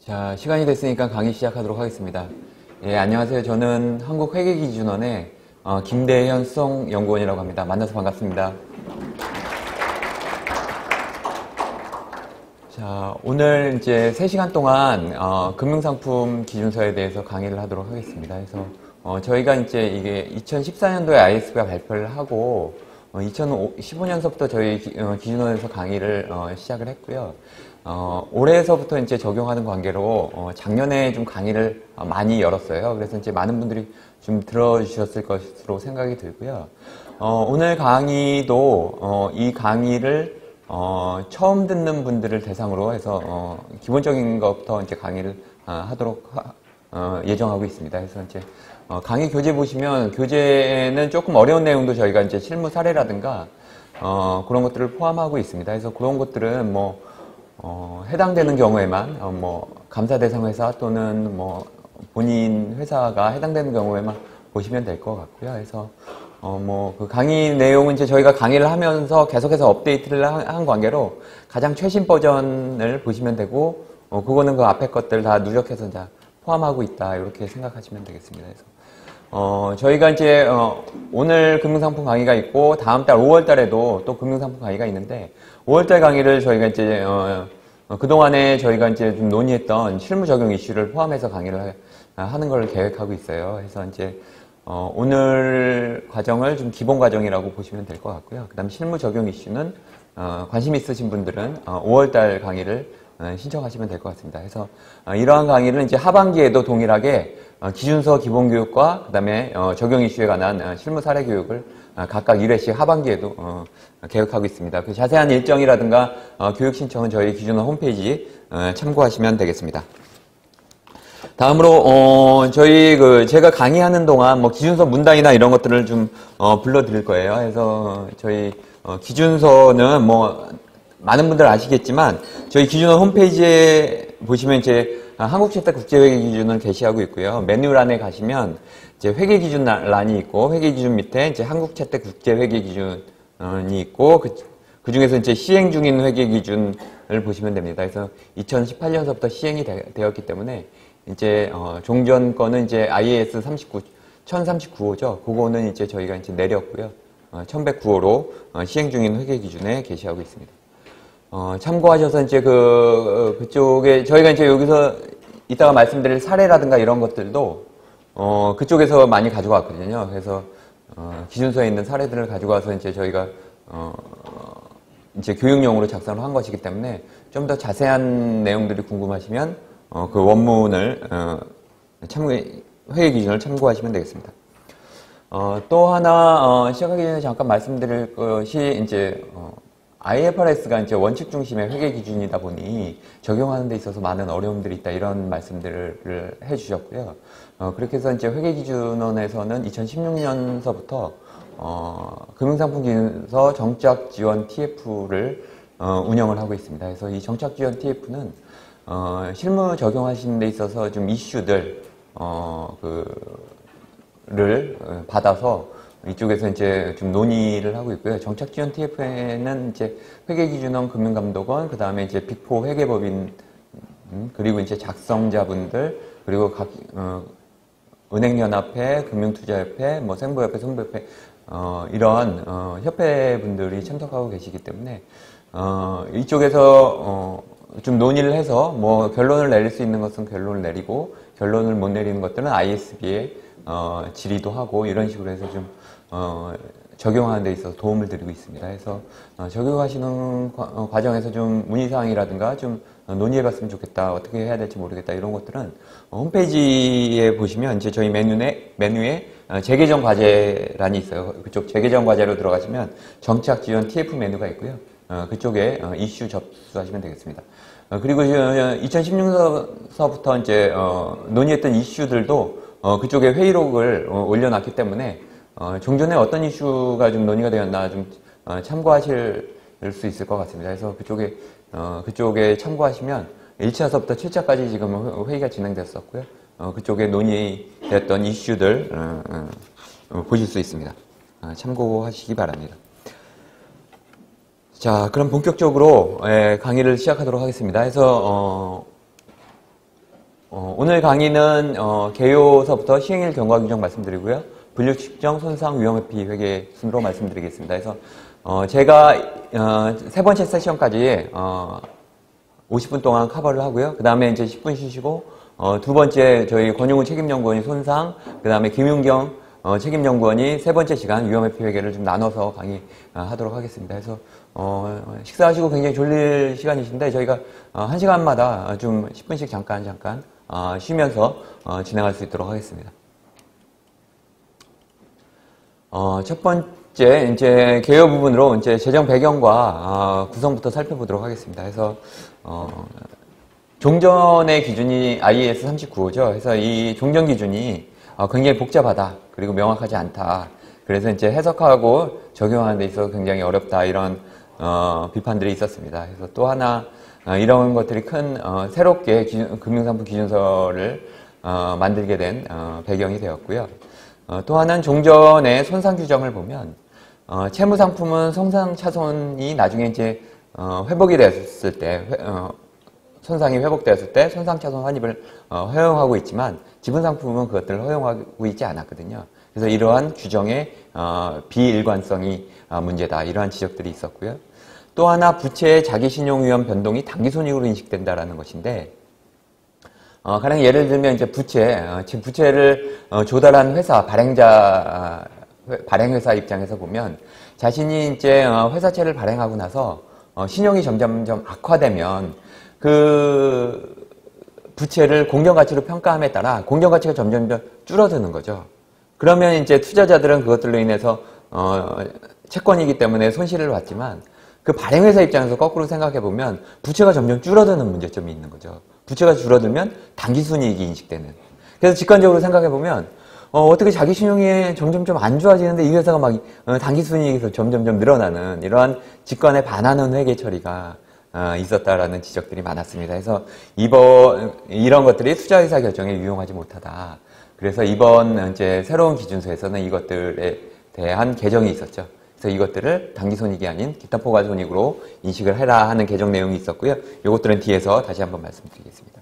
자, 시간이 됐으니까 강의 시작하도록 하겠습니다. 예, 안녕하세요. 저는 한국회계기준원의 김대현 수석연구원이라고 합니다. 만나서 반갑습니다. 자, 오늘 이제 3시간 동안 금융상품 기준서에 대해서 강의를 하도록 하겠습니다. 그래서 저희가 이제 이게 2014년도에 ISB가 발표를 하고 2015년서부터 저희 기준원에서 강의를 시작을 했고요. 올해서부터 이제 적용하는 관계로 작년에 좀 강의를 많이 열었어요. 그래서 이제 많은 분들이 좀 들어주셨을 것으로 생각이 들고요. 오늘 강의도 이 강의를 처음 듣는 분들을 대상으로 해서 기본적인 것부터 이제 강의를 하도록 예정하고 있습니다. 그래서 이제 강의 교재 보시면 교재는 조금 어려운 내용도 저희가 이제 실무 사례라든가 그런 것들을 포함하고 있습니다. 그래서 그런 것들은 해당되는 경우에만 감사 대상 회사 또는 본인 회사가 해당되는 경우에만 보시면 될 것 같고요. 그래서 그 강의 내용은 이제 저희가 강의를 하면서 계속해서 업데이트를 한 관계로 가장 최신 버전을 보시면 되고, 그거는 그 앞에 것들 다 누적해서 이제 포함하고 있다. 이렇게 생각하시면 되겠습니다. 그래서, 저희가 이제, 오늘 금융상품 강의가 있고, 다음 달 5월 달에도 또 금융상품 강의가 있는데, 5월 달 강의를 저희가 이제, 그동안에 저희가 이제 좀 논의했던 실무 적용 이슈를 포함해서 강의를 하는 걸 계획하고 있어요. 그래서 이제, 오늘 과정을 좀 기본 과정이라고 보시면 될 것 같고요. 그 다음 실무 적용 이슈는 관심 있으신 분들은 5월달 강의를 신청하시면 될 것 같습니다. 그래서 이러한 강의를 이제 하반기에도 동일하게 기준서 기본 교육과 그 다음에 적용 이슈에 관한 실무 사례 교육을 각각 1회씩 하반기에도 계획하고 있습니다. 그 자세한 일정이라든가 교육 신청은 저희 기준원 홈페이지 참고하시면 되겠습니다. 다음으로 저희 제가 강의하는 동안 기준서 문단이나 이런 것들을 좀 불러드릴 거예요. 그래서 저희 기준서는 많은 분들 아시겠지만 저희 기준원 홈페이지에 보시면 이제 한국채택국제회계 기준을 게시하고 있고요. 메뉴란에 가시면 이제 회계 기준 란이 있고 회계 기준 밑에 이제 한국채택국제회계 기준이 있고 그 중에서 이제 시행 중인 회계 기준을 보시면 됩니다. 그래서 2018년서부터 시행이 되었기 때문에 이제 종전 거는 이제 IAS 1039호죠. 그거는 이제 저희가 이제 내렸고요. 1109호로 시행 중인 회계 기준에 게시하고 있습니다. 참고하셔서 이제 그쪽에 저희가 이제 여기서 이따가 말씀드릴 사례라든가 이런 것들도 그쪽에서 많이 가져왔거든요. 그래서 기준서에 있는 사례들을 가지고 와서 이제 저희가 이제 교육용으로 작성을 한 것이기 때문에 좀 더 자세한 내용들이 궁금하시면 그 원문을 회계 기준을 참고하시면 되겠습니다. 또 하나 시작하기 전에 잠깐 말씀드릴 것이 이제 IFRS가 이제 원칙 중심의 회계 기준이다 보니 적용하는 데 있어서 많은 어려움들이 있다 이런 말씀들을 해주셨고요. 그렇게 해서 이제 회계기준원에서는 2016년서부터 금융상품 기준서 정착 지원 TF를 운영을 하고 있습니다. 그래서 이 정착 지원 TF는 실무 적용하시는 데 있어서 좀 이슈들 를 받아서 이쪽에서 이제 좀 논의를 하고 있고요. 정착 지원 TF에는 이제 회계기준원 금융감독원, 그 다음에 이제 빅4 회계법인, 그리고 이제 작성자분들, 그리고 각 은행연합회, 금융투자협회, 생보협회, 손보협회 이런 협회분들이 참석하고 계시기 때문에 이쪽에서 좀 논의를 해서 결론을 내릴 수 있는 것은 결론을 내리고 결론을 못 내리는 것들은 ISB에 질의도 하고 이런 식으로 해서 좀 적용하는 데 있어서 도움을 드리고 있습니다. 그래서 적용하시는 과정에서 좀 문의사항이라든가 좀 논의해봤으면 좋겠다, 어떻게 해야 될지 모르겠다 이런 것들은 홈페이지에 보시면 이제 저희 메뉴에 재개정 과제란이 있어요. 그쪽 재개정 과제로 들어가시면 정착 지원 TF 메뉴가 있고요. 그쪽에 이슈 접수하시면 되겠습니다. 그리고 2016년서부터 이제 논의했던 이슈들도 그쪽에 회의록을 올려놨기 때문에 종전에 어떤 이슈가 좀 논의가 되었나 좀 참고하실 수 있을 것 같습니다. 그래서 그쪽에 참고하시면 1차서부터 7차까지 지금 회의가 진행됐었고요. 그쪽에 논의됐던 이슈들 보실 수 있습니다. 참고하시기 바랍니다. 자, 그럼 본격적으로 강의를 시작하도록 하겠습니다. 그래서 오늘 강의는 개요서부터 시행일 경과 규정 말씀드리고요. 분류 측정, 손상, 위험회피 회계 순으로 말씀드리겠습니다. 그래서 제가 세 번째 세션까지 50분 동안 커버를 하고요. 그 다음에 이제 10분 쉬시고 두 번째 저희 권용우 책임연구원이 손상, 그 다음에 김윤경 책임연구원이 세 번째 시간 위험회피 회계를 좀 나눠서 강의하도록 하겠습니다. 그래서 식사하시고 굉장히 졸릴 시간이신데 저희가 1시간마다 좀 10분씩 잠깐 쉬면서 진행할 수 있도록 하겠습니다. 첫 번째 이제 개요 부분으로 이제 재정 배경과 구성부터 살펴보도록 하겠습니다. 그래서 종전의 기준이 IAS 39호죠. 그래서 이 종전 기준이 굉장히 복잡하다. 그리고 명확하지 않다. 그래서 이제 해석하고 적용하는 데 있어서 굉장히 어렵다. 이런 비판들이 있었습니다. 그래서 또 하나 이런 것들이 큰 새롭게 금융상품 기준서를 만들게 된 배경이 되었고요. 또 하나는 종전의 손상 규정을 보면 채무상품은 손상차손이 나중에 이제 회복이 됐을 때 손상이 회복되었을 때 손상차손 환입을 허용하고 있지만 지분상품은 그것들을 허용하고 있지 않았거든요. 그래서 이러한 규정의 비일관성이 문제다. 이러한 지적들이 있었고요. 또 하나 부채의 자기신용위험 변동이 단기손익으로 인식된다라는 것인데 가령 예를 들면 이제 부채를 조달한 회사 발행회사 입장에서 보면 자신이 이제 회사채를 발행하고 나서 신용이 점점점 악화되면 그 부채를 공정가치로 평가함에 따라 공정가치가 점점점 줄어드는 거죠. 그러면 이제 투자자들은 그것들로 인해서 채권이기 때문에 손실을 봤지만 그 발행회사 입장에서 거꾸로 생각해 보면 부채가 점점 줄어드는 문제점이 있는 거죠. 부채가 줄어들면 단기순이익이 인식되는. 그래서 직관적으로 생각해 보면 어떻게 자기 신용이 점점점 안 좋아지는데 이 회사가 막 단기순이익에서 점점점 늘어나는 이러한 직관에 반하는 회계 처리가 있었다라는 지적들이 많았습니다. 그래서 이런 것들이 투자의사 결정에 유용하지 못하다. 그래서 이번 이제 새로운 기준서에서는 이것들에 대한 개정이 있었죠. 그래서 이것들을 단기손익이 아닌 기타 포괄손익으로 인식을 해라 하는 개정 내용이 있었고요. 이것들은 뒤에서 다시 한번 말씀드리겠습니다.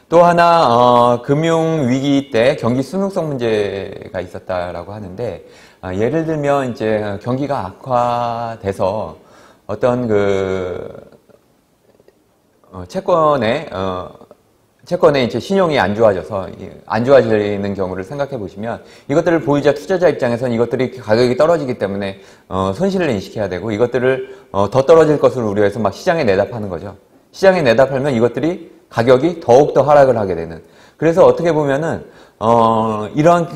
또 하나 금융위기 때 경기 수능성 문제가 있었다라고 하는데 예를 들면 이제 경기가 악화돼서 어떤 채권의 이제 신용이 안 좋아지는 경우를 생각해 보시면 이것들을 보유자 투자자 입장에서는 이것들이 가격이 떨어지기 때문에 손실을 인식해야 되고 이것들을 더 떨어질 것을 우려해서 막 시장에 내다 파는 거죠. 시장에 내다 팔면 이것들이 가격이 더욱더 하락을 하게 되는. 그래서 어떻게 보면은 이러한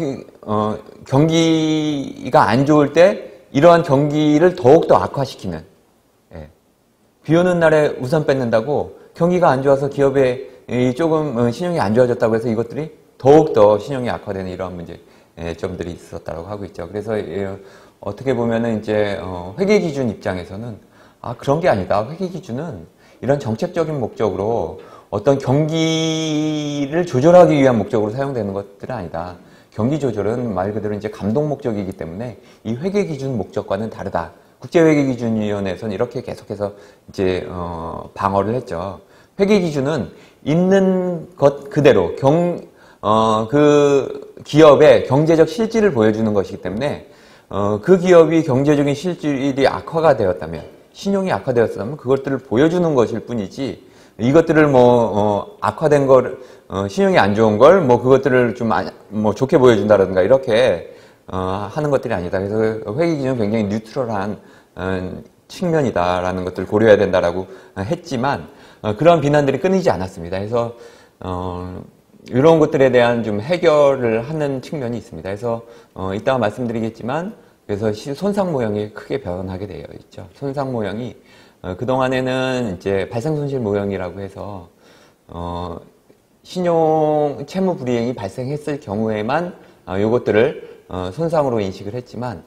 경기가 안 좋을 때 이러한 경기를 더욱더 악화시키는. 예. 비 오는 날에 우산 뺏는다고 경기가 안 좋아서 기업에 조금 신용이 안 좋아졌다고 해서 이것들이 더욱더 신용이 악화되는 이러한 문제점들이 있었다고 하고 있죠. 그래서 어떻게 보면은 이제 회계 기준 입장에서는 그런 게 아니다. 회계 기준은 이런 정책적인 목적으로 어떤 경기를 조절하기 위한 목적으로 사용되는 것들은 아니다. 경기 조절은 말 그대로 이제 감독 목적이기 때문에 이 회계 기준 목적과는 다르다. 국제회계기준위원회에서는 이렇게 계속해서 이제 방어를 했죠. 회계 기준은 있는 것 그대로 그 기업의 경제적 실질을 보여주는 것이기 때문에 그 기업이 경제적인 실질이 악화가 되었다면 신용이 악화되었다면 그것들을 보여주는 것일 뿐이지 이것들을 악화된 걸 신용이 안 좋은 걸 그것들을 좀 좋게 보여준다든가 이렇게 하는 것들이 아니다. 그래서 회계 기준은 굉장히 뉴트럴한 측면이다라는 것들을 고려해야 된다라고 했지만 그런 비난들이 끊이지 않았습니다. 그래서 이런 것들에 대한 좀 해결을 하는 측면이 있습니다. 그래서 이따가 말씀드리겠지만 그래서 손상 모형이 크게 변하게 되어 있죠. 손상 모형이 그동안에는 이제 발생 손실 모형이라고 해서 신용 채무 불이행이 발생했을 경우에만 요것들을 손상으로 인식을 했지만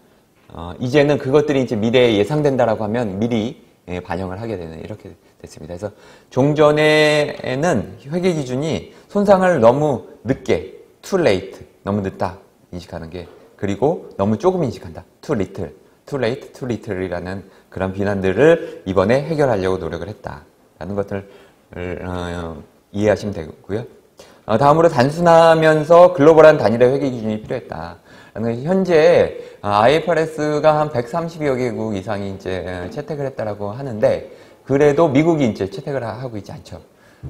이제는 그것들이 이제 미래에 예상된다라고 하면 미리 반영을 하게 되는 이렇게 됐습니다. 그래서 종전에는 회계 기준이 손상을 너무 늦게, too late, 너무 늦다 인식하는 게 그리고 너무 조금 인식한다, too little, too late, too little이라는 그런 비난들을 이번에 해결하려고 노력을 했다라는 것들을 이해하시면 되고요. 다음으로 단순하면서 글로벌한 단일화 회계 기준이 필요했다. 현재 IFRS가 한 130여 개국 이상이 이제 채택을 했다라고 하는데 그래도 미국이 이제 채택을 하고 있지 않죠.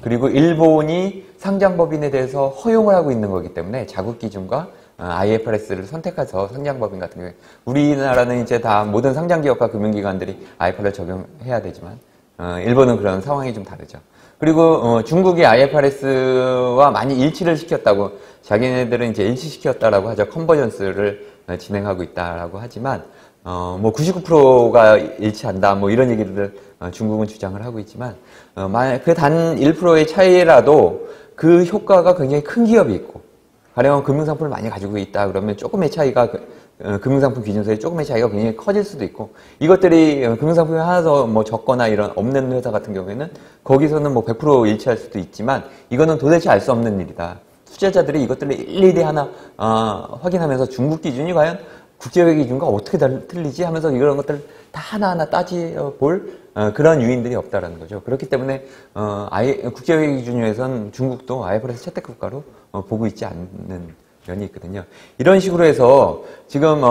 그리고 일본이 상장법인에 대해서 허용을 하고 있는 거기 때문에 자국 기준과 IFRS를 선택해서 상장법인 같은 경우에 우리나라는 이제 다 모든 상장기업과 금융기관들이 IFRS를 적용해야 되지만 일본은 그런 상황이 좀 다르죠. 그리고 중국이 IFRS와 많이 일치를 시켰다고 자기네들은 이제 일치시켰다라고 하죠. 컨버전스를 진행하고 있다라고 하지만 뭐 99%가 일치한다 뭐 이런 얘기들 중국은 주장을 하고 있지만 그 단 1%의 차이라도 그 효과가 굉장히 큰 기업이 있고 가령 금융상품을 많이 가지고 있다 그러면 조금의 차이가 금융상품 기준서의 조금의 차이가 굉장히 커질 수도 있고 이것들이 금융상품이 하나 더 뭐 적거나 이런 없는 회사 같은 경우에는 거기서는 뭐 100% 일치할 수도 있지만 이거는 도대체 알 수 없는 일이다. 투자자들이 이것들을 일일이 하나 확인하면서 중국 기준이 과연 국제회계 기준과 어떻게 틀리지 하면서 이런 것들을 다 하나하나 따져볼 그런 유인들이 없다라는 거죠. 그렇기 때문에 국제회계 기준에선 중국도 IFRS 채택 국가로 보고 있지 않는 면이 있거든요. 이런 식으로 해서 지금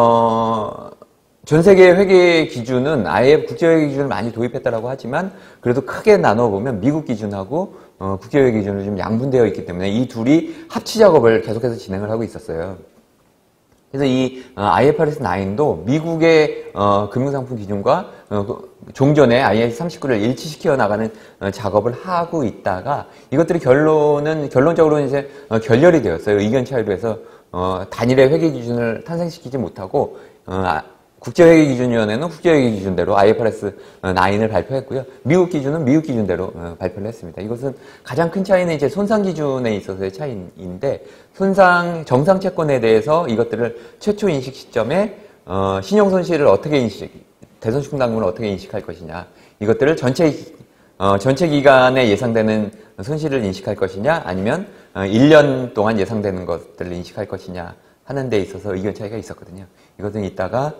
전 세계 회계 기준은 아예 국제회계 기준을 많이 도입했다라고 하지만 그래도 크게 나눠보면 미국 기준하고 국제회계 기준으로 좀 양분되어 있기 때문에 이 둘이 합치 작업을 계속해서 진행을 하고 있었어요. 그래서 이 IFRS 9도 미국의 금융상품 기준과 종전에 IAS 39를 일치시켜 나가는 작업을 하고 있다가 이것들이 결론적으로 이제 결렬이 되었어요. 의견 차이로 해서 단일의 회계 기준을 탄생시키지 못하고 국제회계기준위원회는 국제회계 기준대로 IFRS 9을 발표했고요. 미국 기준은 미국 기준대로 발표를 했습니다. 이것은 가장 큰 차이는 이제 손상 기준에 있어서의 차이인데 정상 채권에 대해서 이것들을 최초 인식 시점에 신용 손실을 어떻게 대손익 당금을 어떻게 인식할 것이냐 이것들을 전체 기간에 예상되는 손실을 인식할 것이냐 아니면 1년 동안 예상되는 것들을 인식할 것이냐 하는 데 있어서 의견 차이가 있었거든요. 이것은 이따가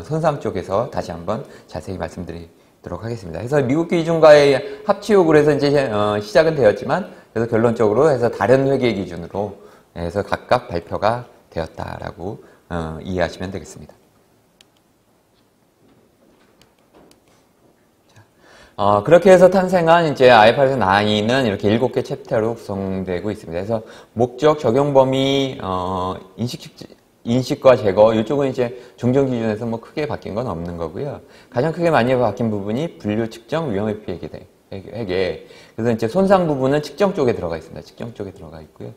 손상 쪽에서 다시 한번 자세히 말씀드리도록 하겠습니다. 그래서 미국 기준과의 합치 요구를 해서 이제 시작은 되었지만 그래서 결론적으로 해서 다른 회계 기준으로 해서 각각 발표가 되었다라고 이해하시면 되겠습니다. 그렇게 해서 탄생한 이제 IFRS 9은 이렇게 7개 챕터로 구성되고 있습니다. 그래서 목적, 적용 범위, 인식과 제거, 이쪽은 이제 종전 기준에서 뭐 크게 바뀐 건 없는 거고요. 가장 크게 많이 바뀐 부분이 분류, 측정, 위험회피 회계. 그래서 이제 손상 부분은 측정 쪽에 들어가 있습니다. 측정 쪽에 들어가 있고요.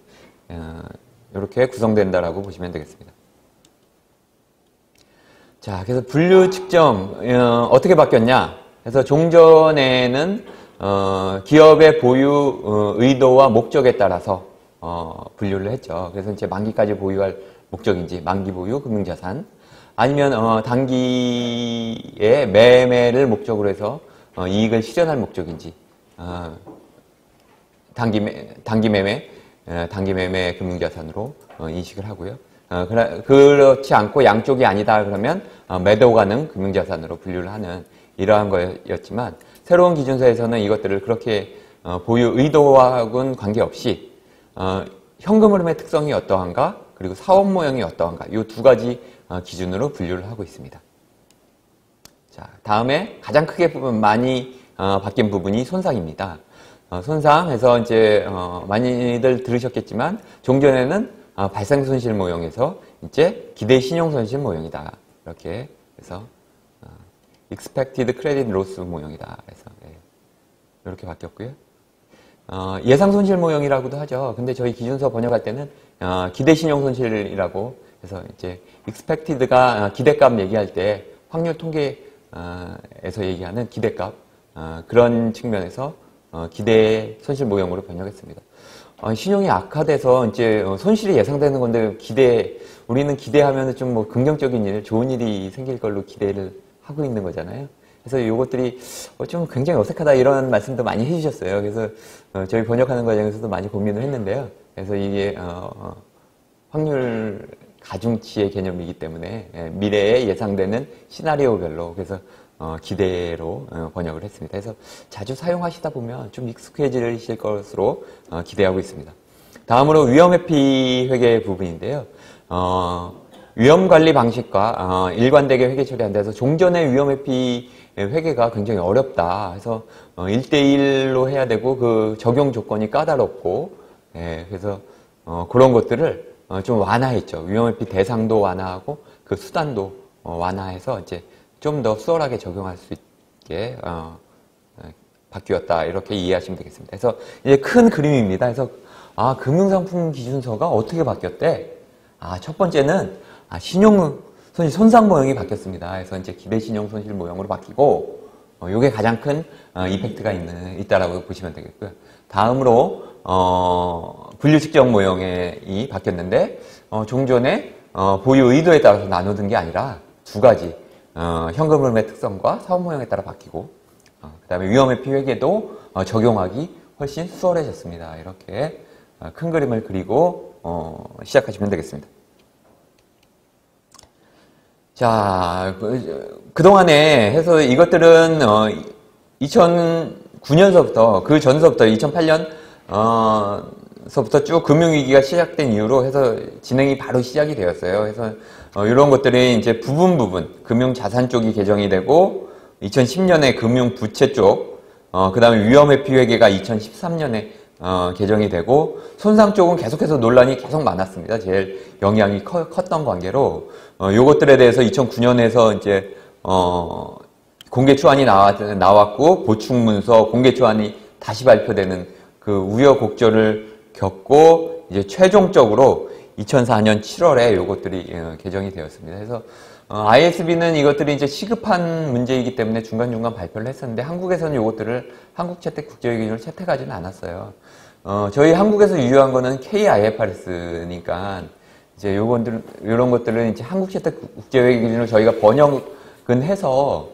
이렇게 구성된다라고 보시면 되겠습니다. 자, 그래서 분류, 측정, 어떻게 바뀌었냐? 그래서 종전에는 기업의 보유 의도와 목적에 따라서 분류를 했죠. 그래서 이제 만기까지 보유할 목적인지 만기 보유 금융자산 아니면 단기의 매매를 목적으로 해서 이익을 실현할 목적인지 단기 매매 금융자산으로 인식을 하고요. 그렇지 않고 양쪽이 아니다 그러면 매도 가능 금융자산으로 분류를 하는 이러한 거였지만 새로운 기준서에서는 이것들을 그렇게 보유 의도와는 관계없이 현금 흐름의 특성이 어떠한가 그리고 사업 모형이 어떠한가 이 두 가지 기준으로 분류를 하고 있습니다. 자, 다음에 가장 크게 많이 바뀐 부분이 손상입니다. 손상해서 이제 많이들 들으셨겠지만 종전에는 발생 손실 모형에서 이제 기대 신용 손실 모형이다 이렇게 해서 expected credit loss 모형이다. 그래서 이렇게 바뀌었고요. 예상 손실 모형이라고도 하죠. 근데 저희 기준서 번역할 때는 기대 신용 손실이라고 해서 이제 expected가 기대값 얘기할 때 확률 통계에서 얘기하는 기대값 그런 측면에서 기대 손실 모형으로 번역했습니다. 신용이 악화돼서 이제 손실이 예상되는 건데 우리는 기대하면 좀 뭐 긍정적인 일, 좋은 일이 생길 걸로 기대를 하고 있는 거잖아요. 그래서 이것들이 좀 굉장히 어색하다 이런 말씀도 많이 해주셨어요. 그래서 저희 번역하는 과정에서도 많이 고민을 했는데요. 그래서 이게 확률 가중치의 개념이기 때문에 미래에 예상되는 시나리오별로 그래서 기대로 번역을 했습니다. 그래서 자주 사용하시다 보면 좀 익숙해지실 것으로 기대하고 있습니다. 다음으로 위험회피 회계 부분인데요. 위험관리 방식과 일관되게 회계 처리한다 해서 종전의 위험회피 회계가 굉장히 어렵다. 해서 1대1로 해야 되고 그 적용 조건이 까다롭고, 예, 그래서 그런 것들을 좀 완화했죠. 위험회피 대상도 완화하고 그 수단도 완화해서 이제 좀 더 수월하게 적용할 수 있게 바뀌었다. 이렇게 이해하시면 되겠습니다. 그래서 이제 큰 그림입니다. 그래서 금융상품 기준서가 어떻게 바뀌었대? 첫 번째는 신용 손실 손상 모형이 바뀌었습니다. 그래서 이제 기대신용 손실 모형으로 바뀌고, 요게 가장 큰 이펙트가 있다라고 보시면 되겠고요. 다음으로 분류 측정 모형이 바뀌었는데, 종전에 보유 의도에 따라서 나누는 게 아니라 두 가지 현금 흐름의 특성과 사업 모형에 따라 바뀌고, 그 다음에 위험회피 회계도 적용하기 훨씬 수월해졌습니다. 이렇게 큰 그림을 그리고 시작하시면 되겠습니다. 자, 그동안에 해서 이것들은 2009년서부터 그 전서부터 2008년 서부터 쭉 금융위기가 시작된 이후로 해서 진행이 바로 시작이 되었어요. 그래서 이런 것들이 이제 부분 금융자산 쪽이 개정이 되고, 2010년에 금융부채 쪽, 그 다음에 위험회피 회계가 2013년에 개정이 되고, 손상 쪽은 계속해서 논란이 계속 많았습니다. 제일 영향이 컸던 관계로, 요것들에 대해서 2009년에서 이제 공개초안이 나왔고, 보충문서, 공개초안이 다시 발표되는 그 우여곡절을 겪고, 이제 최종적으로 2004년 7월에 요것들이 개정이 되었습니다. 그래서 ISB는 이것들이 이제 시급한 문제이기 때문에 중간중간 발표를 했었는데, 한국에서는 요것들을 한국채택 국제기준으로 채택하지는 않았어요. 저희 한국에서 유효한 거는 KIFRS니까, 이제 요런 것들은 이제 한국채택 국제기준으로 저희가 번역은 해서,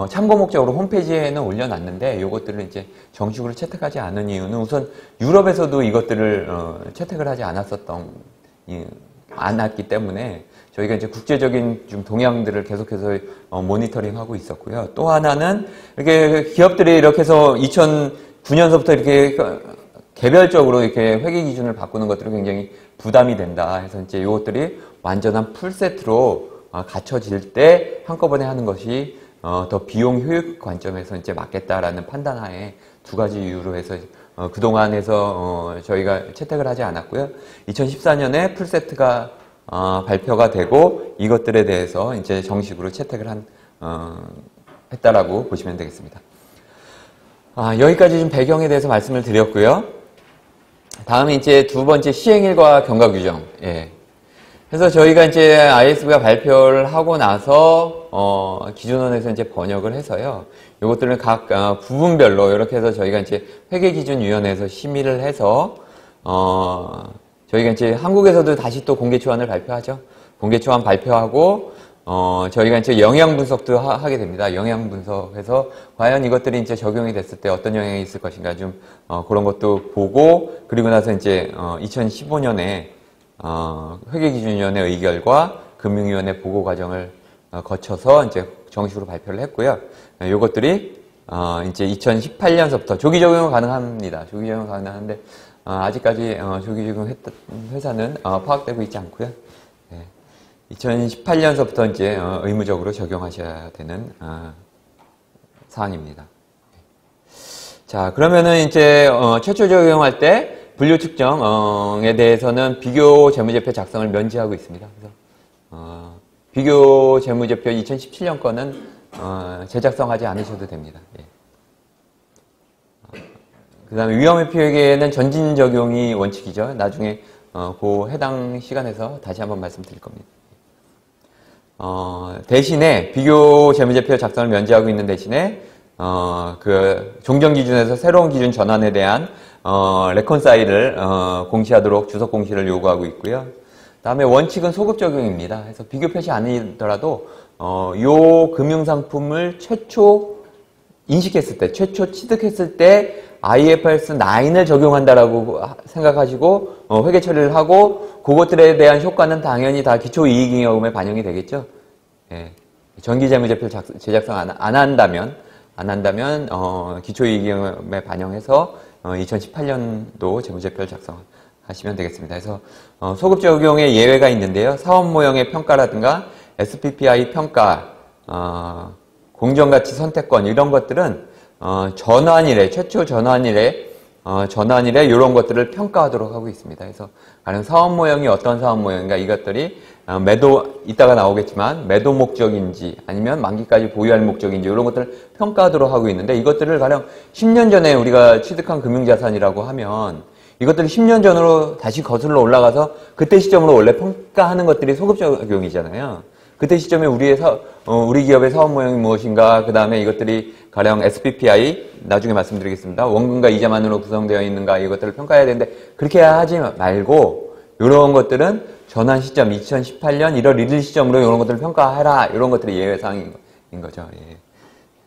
참고 목적으로 홈페이지에는 올려놨는데, 요것들을 이제 정식으로 채택하지 않은 이유는 우선 유럽에서도 이것들을 채택을 하지 않았기 때문에 저희가 이제 국제적인 좀 동향들을 계속해서 모니터링하고 있었고요. 또 하나는 이렇게 기업들이 이렇게 해서 2009년서부터 이렇게 개별적으로 이렇게 회계 기준을 바꾸는 것들이 굉장히 부담이 된다. 해서 이제 이것들이 완전한 풀 세트로 갖춰질 때 한꺼번에 하는 것이 더 비용 효율 관점에서 이제 맞겠다라는 판단하에 두 가지 이유로 해서 그동안 해서 저희가 채택을 하지 않았고요. 2014년에 풀 세트가 발표가 되고 이것들에 대해서 이제 정식으로 채택을 했다라고 보시면 되겠습니다. 여기까지 좀 배경에 대해서 말씀을 드렸고요. 다음에 이제 두 번째 시행일과 경과 규정. 예. 그래서 저희가 이제 ISB가 발표를 하고 나서 기준원에서 이제 번역을 해서요. 요것들은 각 부분별로 이렇게 해서 저희가 이제 회계기준위원회에서 심의를 해서 저희가 이제 한국에서도 다시 또 공개초안을 발표하죠. 공개초안 발표하고 저희가 이제 영향 분석도 하게 됩니다. 영향 분석해서 과연 이것들이 이제 적용이 됐을 때 어떤 영향이 있을 것인가 좀 그런 것도 보고, 그리고 나서 이제 2015년에 회계기준위원회 의결과 금융위원회 보고 과정을 거쳐서 이제 정식으로 발표를 했고요. 요것들이 이제 2018년서부터 조기 적용은 가능합니다. 조기 적용 가능한데 아직까지 조기 적용했던 회사는 파악되고 있지 않고요. 2018년서부터 이제 의무적으로 적용하셔야 되는 사항입니다. 자, 그러면은 이제 최초 적용할 때 분류 측정에 대해서는 비교 재무제표 작성을 면제하고 있습니다. 그래서 비교 재무제표 2017년 거는 재작성하지 않으셔도 됩니다. 예. 그 다음에 위험회피 회계는 전진 적용이 원칙이죠. 나중에 그 해당 시간에서 다시 한번 말씀드릴 겁니다. 대신에 비교 재무제표 작성을 면제하고 있는 대신에 그 종전 기준에서 새로운 기준 전환에 대한 레컨사일을 공시하도록 주석 공시를 요구하고 있고요. 다음에 원칙은 소급 적용입니다. 그래서 비교 표시 아니더라도 요 금융상품을 최초 인식했을 때, 최초 취득했을 때 IFRS 9을 적용한다라고 생각하시고 회계 처리를 하고, 그것들에 대한 효과는 당연히 다 기초이익잉여금에 반영이 되겠죠. 예. 정기재무제표 제작성 안 한다면 기초이익잉여금에 반영해서 2018년도 재무제표를 작성하도록 하시면 되겠습니다. 그래서 소급 적용에 예외가 있는데요. 사업 모형의 평가라든가 SPPI 평가, 공정가치 선택권 이런 것들은 전환일에 최초 전환일에 이런 것들을 평가하도록 하고 있습니다. 그래서 가령 사업 모형이 어떤 사업 모형인가 이것들이 매도 이따가 나오겠지만 매도 목적인지 아니면 만기까지 보유할 목적인지 이런 것들을 평가하도록 하고 있는데 이것들을 가령 10년 전에 우리가 취득한 금융자산이라고 하면 이것들이 10년 전으로 다시 거슬러 올라가서 그때 시점으로 원래 평가하는 것들이 소급 적용이잖아요. 그때 시점에 우리 기업의 사업 모형이 무엇인가, 그 다음에 이것들이 가령 SPPI, 나중에 말씀드리겠습니다. 원금과 이자만으로 구성되어 있는가, 이것들을 평가해야 되는데, 그렇게 하지 말고, 이런 것들은 전환 시점, 2018년 1월 1일 시점으로 이런 것들을 평가해라, 이런 것들이 예외사항인 거죠. 예.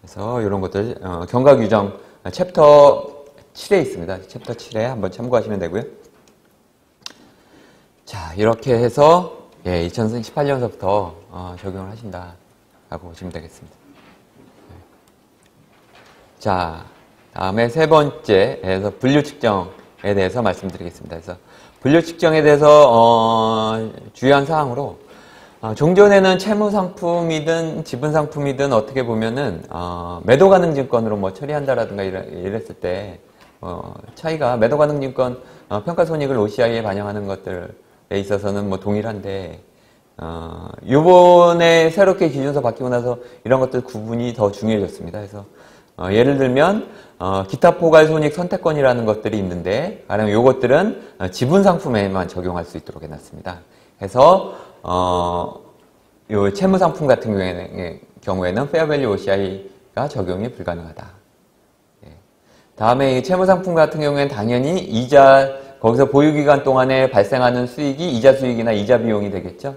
그래서 이런 것들, 경과 규정, 챕터 7에 있습니다. 챕터 7에 한번 참고하시면 되고요. 자, 이렇게 해서, 2018년서부터 적용을 하신다라고 보시면 되겠습니다. 자, 다음에 세 번째에서 분류 측정에 대해서 말씀드리겠습니다. 그래서 분류 측정에 대해서 주요한 사항으로 종전에는 채무 상품이든 지분 상품이든 어떻게 보면은 매도 가능 증권으로 뭐 처리한다라든가 이랬을 때 차이가 매도 가능 증권 평가 손익을 OCI에 반영하는 것들에 있어서는 뭐 동일한데 요번에 새롭게 기준서 바뀌고 나서 이런 것들 구분이 더 중요해졌습니다. 그래서 예를 들면 기타 포괄 손익 선택권이라는 것들이 있는데 가령 요것들은 지분 상품에만 적용할 수 있도록 해놨습니다. 그래서 요 채무 상품 같은 경우에는 페어밸류 OCI가 적용이 불가능하다. 다음에 이 채무 상품 같은 경우에는 당연히 이자 거기서 보유기간 동안에 발생하는 수익이 이자 수익이나 이자 비용이 되겠죠.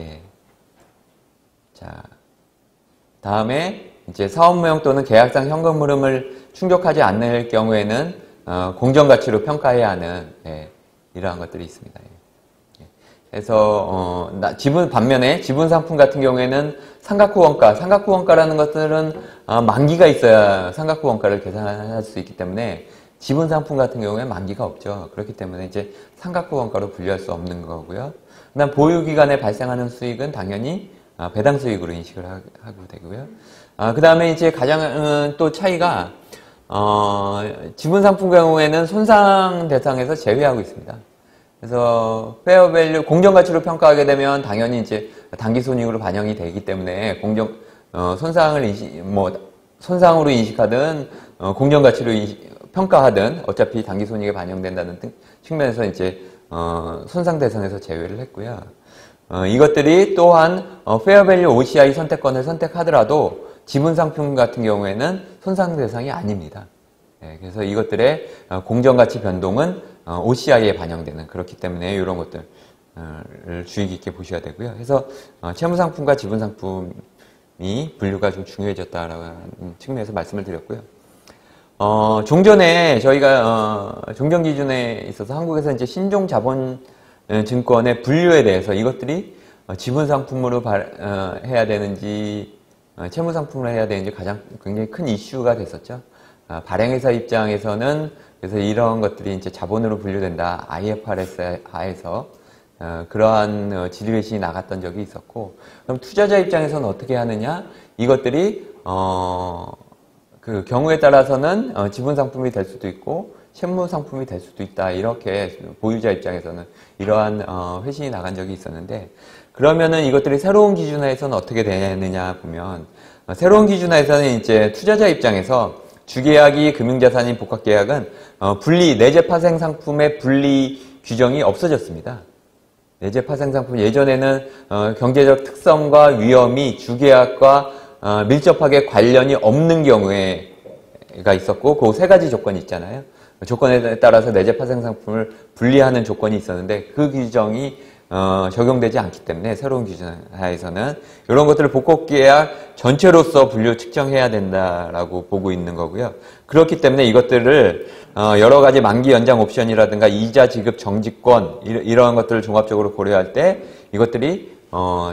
예. 자, 다음에 이제 사업 모형 또는 계약상 현금 흐름을 충족하지 않을 경우에는 공정가치로 평가해야 하는 이러한 것들이 있습니다. 예. 그래서 반면에 지분 상품 같은 경우에는 삼각후 원가라는 것들은 만기가 있어야 삼각후 원가를 계산할 수 있기 때문에 지분 상품 같은 경우에 만기가 없죠. 그렇기 때문에 이제 삼각후 원가로 분류할 수 없는 거고요. 그다음 보유 기간에 발생하는 수익은 당연히 배당 수익으로 인식을 하고 되고요. 그다음에 이제 가장 또 차이가 지분 상품 경우에는 손상 대상에서 제외하고 있습니다. 그래서 페어밸류 공정가치로 평가하게 되면 당연히 이제 단기 손익으로 반영이 되기 때문에 손상을 손상으로 인식하든 공정가치로 평가하든 어차피 단기 손익에 반영된다는 측면에서 이제 손상 대상에서 제외를 했고요. 이것들이 또한 페어밸류 OCI 선택권을 선택하더라도 지분 상품 같은 경우에는 손상 대상이 아닙니다. 그래서 이것들의 공정가치 변동은 OCI에 반영되는 그렇기 때문에 이런 것들을 주의 깊게 보셔야 되고요. 그래서 채무 상품과 지분 상품이 분류가 좀 중요해졌다라는 측면에서 말씀을 드렸고요. 종전에 저희가 종전 기준에 있어서 한국에서 이제 신종 자본 증권의 분류에 대해서 이것들이 지분 상품으로 해야 되는지 채무 상품으로 해야 되는지 굉장히 큰 이슈가 됐었죠. 발행회사 입장에서는 그래서 이런 것들이 이제 자본으로 분류된다. IFRS 하에서 그러한 지리회신이 나갔던 적이 있었고, 그럼 투자자 입장에서는 어떻게 하느냐? 이것들이 그 경우에 따라서는 지분 상품이 될 수도 있고 채무 상품이 될 수도 있다. 이렇게 보유자 입장에서는 이러한 회신이 나간 적이 있었는데, 그러면은 이것들이 새로운 기준하에서는 어떻게 되느냐 보면 새로운 기준하에서는 이제 투자자 입장에서 주계약이 금융자산인 복합계약은 내재 파생 상품의 분리 규정이 없어졌습니다. 내재 파생 상품 예전에는 경제적 특성과 위험이 주계약과 밀접하게 관련이 없는 경우에가 있었고 그 세 가지 조건이 있잖아요. 조건에 따라서 내재 파생 상품을 분리하는 조건이 있었는데 그 규정이 적용되지 않기 때문에 새로운 기준 하에서는 이런 것들을 복합계약 전체로서 분류 측정해야 된다라고 보고 있는 거고요. 그렇기 때문에 이것들을 여러 가지 만기 연장 옵션이라든가 이자 지급 정지권 이러한 것들을 종합적으로 고려할 때 이것들이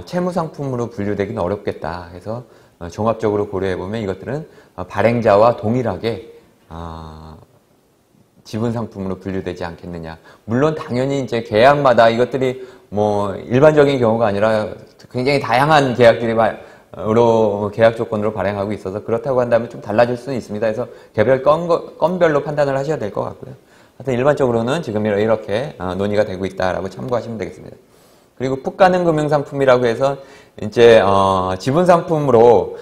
채무 상품으로 분류되기는 어렵겠다 해서 종합적으로 고려해 보면 이것들은 발행자와 동일하게 지분 상품으로 분류되지 않겠느냐. 물론 당연히 이제 계약마다 이것들이 뭐 일반적인 경우가 아니라 굉장히 다양한 계약으로 계약 조건으로 발행하고 있어서 그렇다고 한다면 좀 달라질 수는 있습니다. 그래서 개별 건별로 판단을 하셔야 될 것 같고요. 하여튼 일반적으로는 지금 이렇게 논의가 되고 있다라고 참고하시면 되겠습니다. 그리고 풋 가능 금융상품이라고 해서 이제 지분 상품으로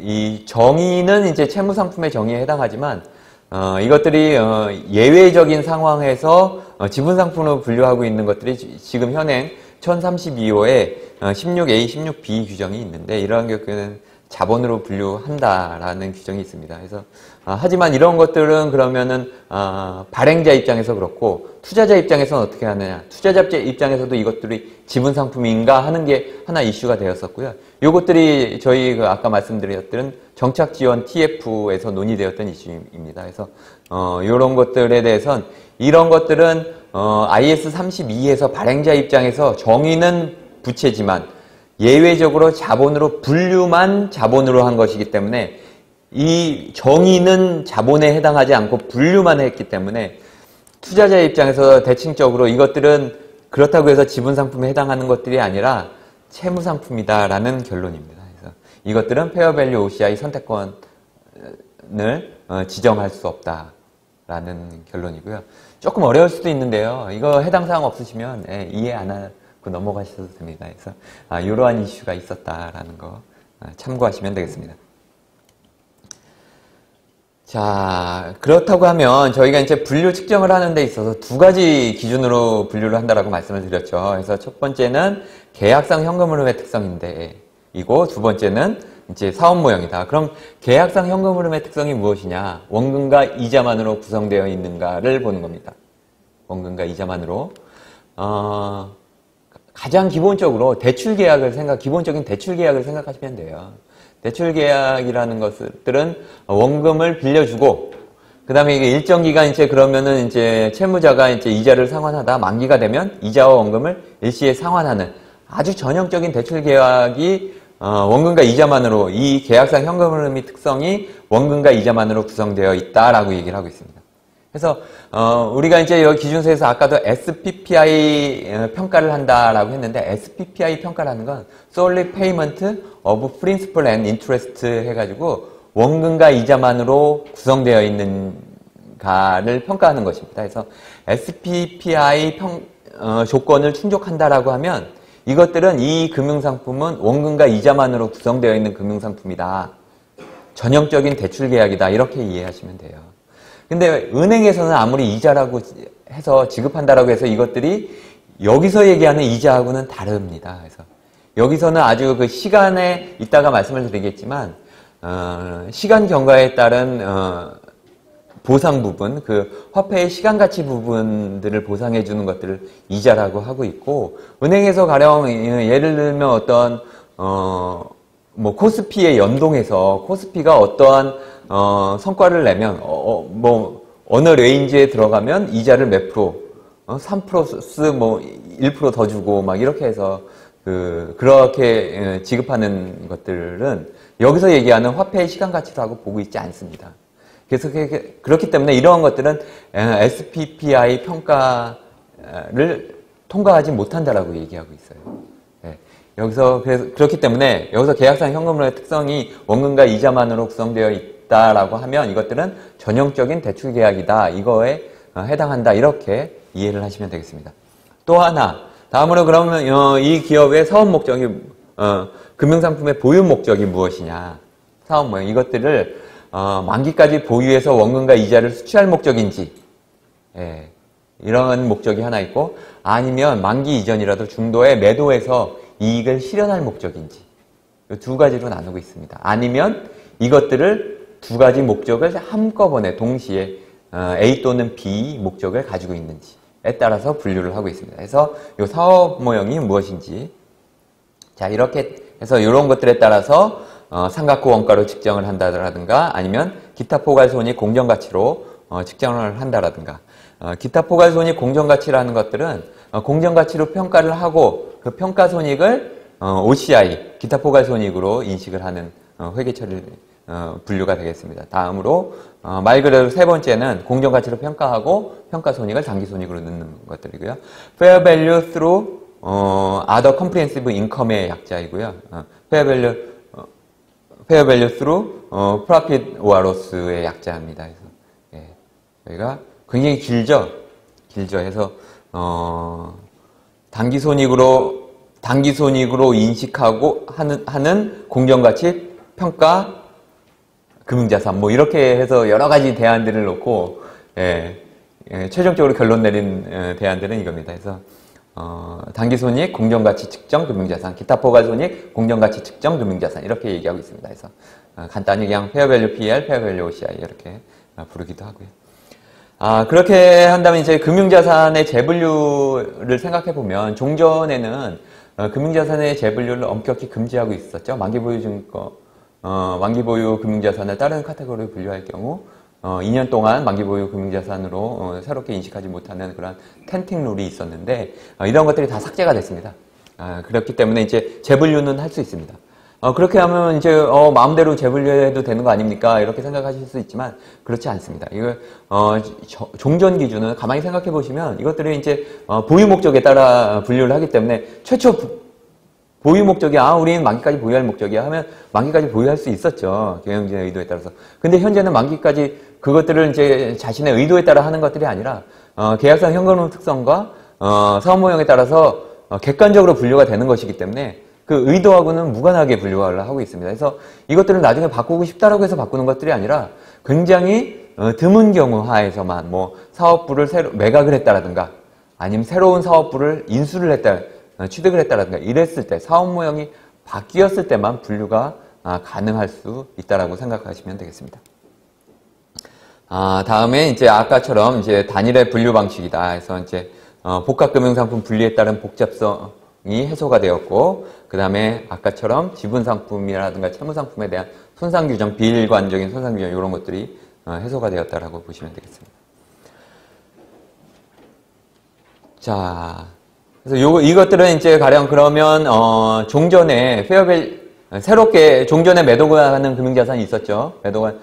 이 정의는 이제 채무 상품의 정의에 해당하지만 이것들이 예외적인 상황에서 지분 상품으로 분류하고 있는 것들이 지금 현행 1032호에 16A, 16B 규정이 있는데 이러한 경우에는 자본으로 분류한다라는 규정이 있습니다. 그래서 하지만 이런 것들은 그러면은 발행자 입장에서 그렇고 투자자 입장에서는 어떻게 하느냐? 투자자 입장에서도 이것들이 지분 상품인가 하는 게 하나 이슈가 되었었고요. 요것들이 저희 아까 말씀드렸던 정착 지원 TF에서 논의되었던 이슈입니다. 그래서 요런 것들에 대해선 이런 것들은 IS 32에서 발행자 입장에서 정의는 부채지만 예외적으로 자본으로 분류만 자본으로 한 것이기 때문에 이 정의는 자본에 해당하지 않고 분류만 했기 때문에 투자자 입장에서 대칭적으로 이것들은 그렇다고 해서 지분 상품에 해당하는 것들이 아니라 채무 상품이다라는 결론입니다. 그래서 이것들은 페어밸류 OCI 선택권을 지정할 수 없다라는 결론이고요. 조금 어려울 수도 있는데요. 이거 해당 사항 없으시면 이해 안 하고 넘어가셔도 됩니다. 그래서 이러한 이슈가 있었다라는 거 참고하시면 되겠습니다. 자, 그렇다고 하면 저희가 이제 분류 측정을 하는 데 있어서 두 가지 기준으로 분류를 한다라고 말씀을 드렸죠. 그래서 첫 번째는 계약상 현금 흐름의 특성인데 이고 두 번째는 이제 사업 모형이다. 그럼 계약상 현금 흐름의 특성이 무엇이냐? 원금과 이자만으로 구성되어 있는가를 보는 겁니다. 원금과 이자만으로. 가장 기본적으로 기본적인 대출 계약을 생각하시면 돼요. 대출 계약이라는 것들은 원금을 빌려주고, 그 다음에 이게 일정 기간 이제 그러면은 이제 채무자가 이제 이자를 상환하다 만기가 되면 이자와 원금을 일시에 상환하는 아주 전형적인 대출 계약이 원금과 이자만으로 이 계약상 현금 흐름의 특성이 원금과 이자만으로 구성되어 있다라고 얘기를 하고 있습니다. 그래서 우리가 이제 여기 기준서에서 아까도 SPPI 평가를 한다라고 했는데 SPPI 평가라는 건 Solely Payment of Principal and Interest 해가지고 원금과 이자만으로 구성되어 있는가를 평가하는 것입니다. 그래서 SPPI 조건을 충족한다라고 하면 이것들은 이 금융상품은 원금과 이자만으로 구성되어 있는 금융상품이다. 전형적인 대출계약이다. 이렇게 이해하시면 돼요. 근데 은행에서는 아무리 이자라고 해서 지급한다라고 해서 이것들이 여기서 얘기하는 이자하고는 다릅니다. 그래서 여기서는 아주 그 시간에 이따가 말씀을 드리겠지만 시간 경과에 따른 보상 부분, 그 화폐의 시간 가치 부분들을 보상해 주는 것들을 이자라고 하고 있고 은행에서 가령 예를 들면 어떤 뭐 코스피에 연동해서 코스피가 어떠한 성과를 내면 어느 레인지에 들어가면 이자를 몇 프로 3% 플러스 뭐 1% 더 주고 막 이렇게 해서 그렇게 지급하는 것들은 여기서 얘기하는 화폐의 시간 가치라고 보고 있지 않습니다. 그래서 그렇기 때문에 이러한 것들은 SPPI 평가를 통과하지 못한다라고 얘기하고 있어요. 그렇기 때문에 여기서 계약상 현금흐름의 특성이 원금과 이자만으로 구성되어 있다라고 하면 이것들은 전형적인 대출 계약이다. 이거에 해당한다. 이렇게 이해를 하시면 되겠습니다. 또 하나, 다음으로 그러면 이 기업의 사업 목적이 금융상품의 보유 목적이 무엇이냐? 사업 모형 이것들을 만기까지 보유해서 원금과 이자를 수취할 목적인지, 이런 목적이 하나 있고, 아니면 만기 이전이라도 중도에 매도해서 이익을 실현할 목적인지, 이 두 가지로 나누고 있습니다. 아니면 이것들을 두 가지 목적을 한꺼번에 동시에 A 또는 B 목적을 가지고 있는지에 따라서 분류를 하고 있습니다. 그래서 이 사업 모형이 무엇인지, 자 이렇게 해서 이런 것들에 따라서 삼각후 원가로 측정을 한다든가 아니면 기타 포괄손익 공정가치로 측정을 한다든가 기타 포괄손익 공정가치라는 것들은 공정가치로 평가를 하고 그 평가손익을 OCI 기타 포괄손익으로 인식을 하는 회계처리를 분류가 되겠습니다. 다음으로 말 그대로 세 번째는 공정가치로 평가하고 평가손익을 단기손익으로 넣는 것들이고요. Fair value through other comprehensive income의 약자이고요. Fair value through profit or loss의 약자입니다. 그래서 예, 저희가 굉장히 길죠. 해서 단기손익으로 인식하고 하는 공정가치 평가 금융자산 뭐 이렇게 해서 여러 가지 대안들을 놓고 최종적으로 결론 내린 대안들은 이겁니다. 그래서 단기손익, 공정가치 측정, 금융자산, 기타 포괄손익, 공정가치 측정, 금융자산 이렇게 얘기하고 있습니다. 그래서 간단히 그냥 페어밸류 PL, 페어밸류 OCI 이렇게 부르기도 하고요. 그렇게 한다면 이제 금융자산의 재분류를 생각해 보면 종전에는 금융자산의 재분류를 엄격히 금지하고 있었죠. 만기보유 금융자산을 다른 카테고리로 분류할 경우 2년 동안 만기보유 금융자산으로 새롭게 인식하지 못하는 그런 텐팅 룰이 있었는데 이런 것들이 다 삭제가 됐습니다. 그렇기 때문에 이제 재분류는 할 수 있습니다. 그렇게 하면 이제 마음대로 재분류해도 되는 거 아닙니까? 이렇게 생각하실 수 있지만 그렇지 않습니다. 이거 종전 기준은 가만히 생각해 보시면 이것들이 이제 보유 목적에 따라 분류를 하기 때문에 최초 보유 목적이 우리는 만기까지 보유할 목적이야 하면 만기까지 보유할 수 있었죠. 경영진의 의도에 따라서. 근데 현재는 만기까지 그것들을 이제 자신의 의도에 따라 하는 것들이 아니라 계약상 현금흐름 특성과 사업 모형에 따라서 객관적으로 분류가 되는 것이기 때문에 그 의도하고는 무관하게 분류를 하고 있습니다. 그래서 이것들을 나중에 바꾸고 싶다라고 해서 바꾸는 것들이 아니라 굉장히 드문 경우 하에서만 뭐 사업부를 매각을 했다라든가 아니면 새로운 사업부를 인수를 했다, 취득을 했다라든가 이랬을 때 사업 모형이 바뀌었을 때만 분류가 가능할 수 있다라고 생각하시면 되겠습니다. 다음에 이제 아까처럼 이제 단일의 분류 방식이다. 해서 이제 복합금융상품 분리에 따른 복잡성이 해소가 되었고, 그 다음에 아까처럼 지분상품이라든가 채무상품에 대한 손상규정, 비일관적인 손상규정 이런 것들이 해소가 되었다라고 보시면 되겠습니다. 자, 그래서 이것들은 이제 가령 그러면 종전에 새롭게 종전에 매도가 하는 금융자산이 있었죠. 매도가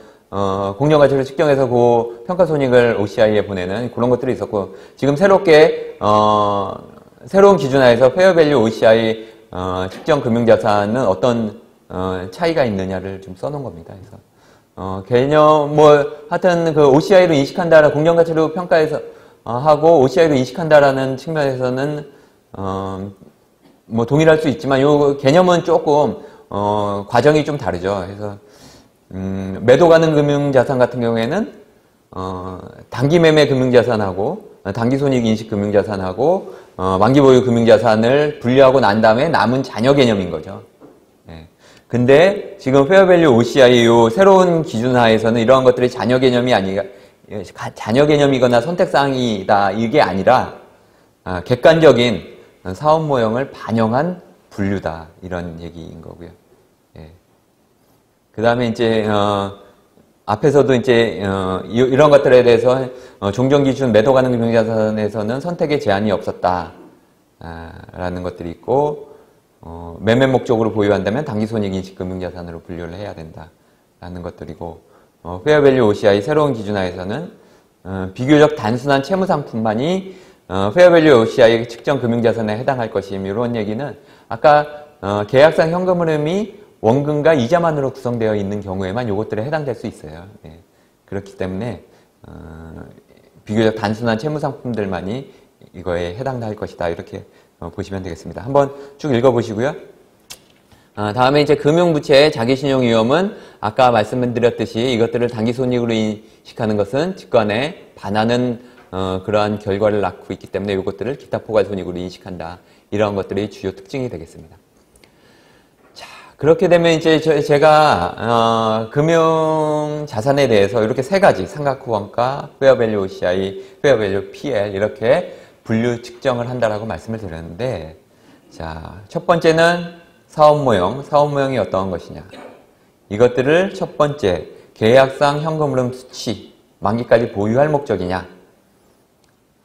공정가치를 측정해서 그 평가손익을 OCI에 보내는 그런 것들이 있었고, 지금 새롭게 새로운 기준하에서 페어밸류 OCI 측정 금융자산은 어떤 차이가 있느냐를 좀 써놓은 겁니다. 그래서 개념 하여튼 그 OCI로 인식한다라 공정가치로 평가해서 하고 OCI로 인식한다라는 측면에서는 동일할 수 있지만 요 개념은 조금 과정이 좀 다르죠. 그래서 매도 가능 금융자산 같은 경우에는 단기 매매 금융자산하고 단기 손익 인식 금융자산하고 만기 보유 금융자산을 분리하고 난 다음에 남은 잔여 개념인 거죠. 네. 근데 지금 페어밸류 OCI 요 새로운 기준하에서는 이러한 것들이 잔여 개념이 잔여 개념이거나 선택사항이다 이게 아니라 객관적인 사업 모형을 반영한 분류다 이런 얘기인 거고요. 예. 그 다음에 이제 앞에서도 이제 이런 것들에 대해서 종전 기준 매도 가능 금융자산에서는 선택의 제한이 없었다 라는 것들이 있고, 매매 목적으로 보유한다면 당기손익 인식 금융자산으로 분류를 해야 된다 라는 것들이고, 페어밸류 OCI 새로운 기준하에서는 비교적 단순한 채무상품만이 페어밸류 OCI 측정 금융자산에 해당할 것임. 이런 얘기는 아까 계약상 현금 흐름이 원금과 이자만으로 구성되어 있는 경우에만 이것들에 해당될 수 있어요. 예. 그렇기 때문에 비교적 단순한 채무상품들만이 이거에 해당할 것이다. 이렇게 보시면 되겠습니다. 한번 쭉 읽어보시고요. 다음에 이제 금융부채의 자기신용위험은 아까 말씀드렸듯이 이것들을 단기손익으로 인식하는 것은 직관에 반하는 그러한 결과를 낳고 있기 때문에 이것들을 기타 포괄손익으로 인식한다. 이러한 것들이 주요 특징이 되겠습니다. 자, 그렇게 되면 이제 제가 금융자산에 대해서 이렇게 세 가지 삼각후원가, 페어밸류 OCI, 페어밸류 PL 이렇게 분류 측정을 한다라고 말씀을 드렸는데, 자, 첫 번째는 사업 모형이 어떠한 것이냐. 이것들을 첫 번째, 계약상 현금 흐름 수치, 만기까지 보유할 목적이냐.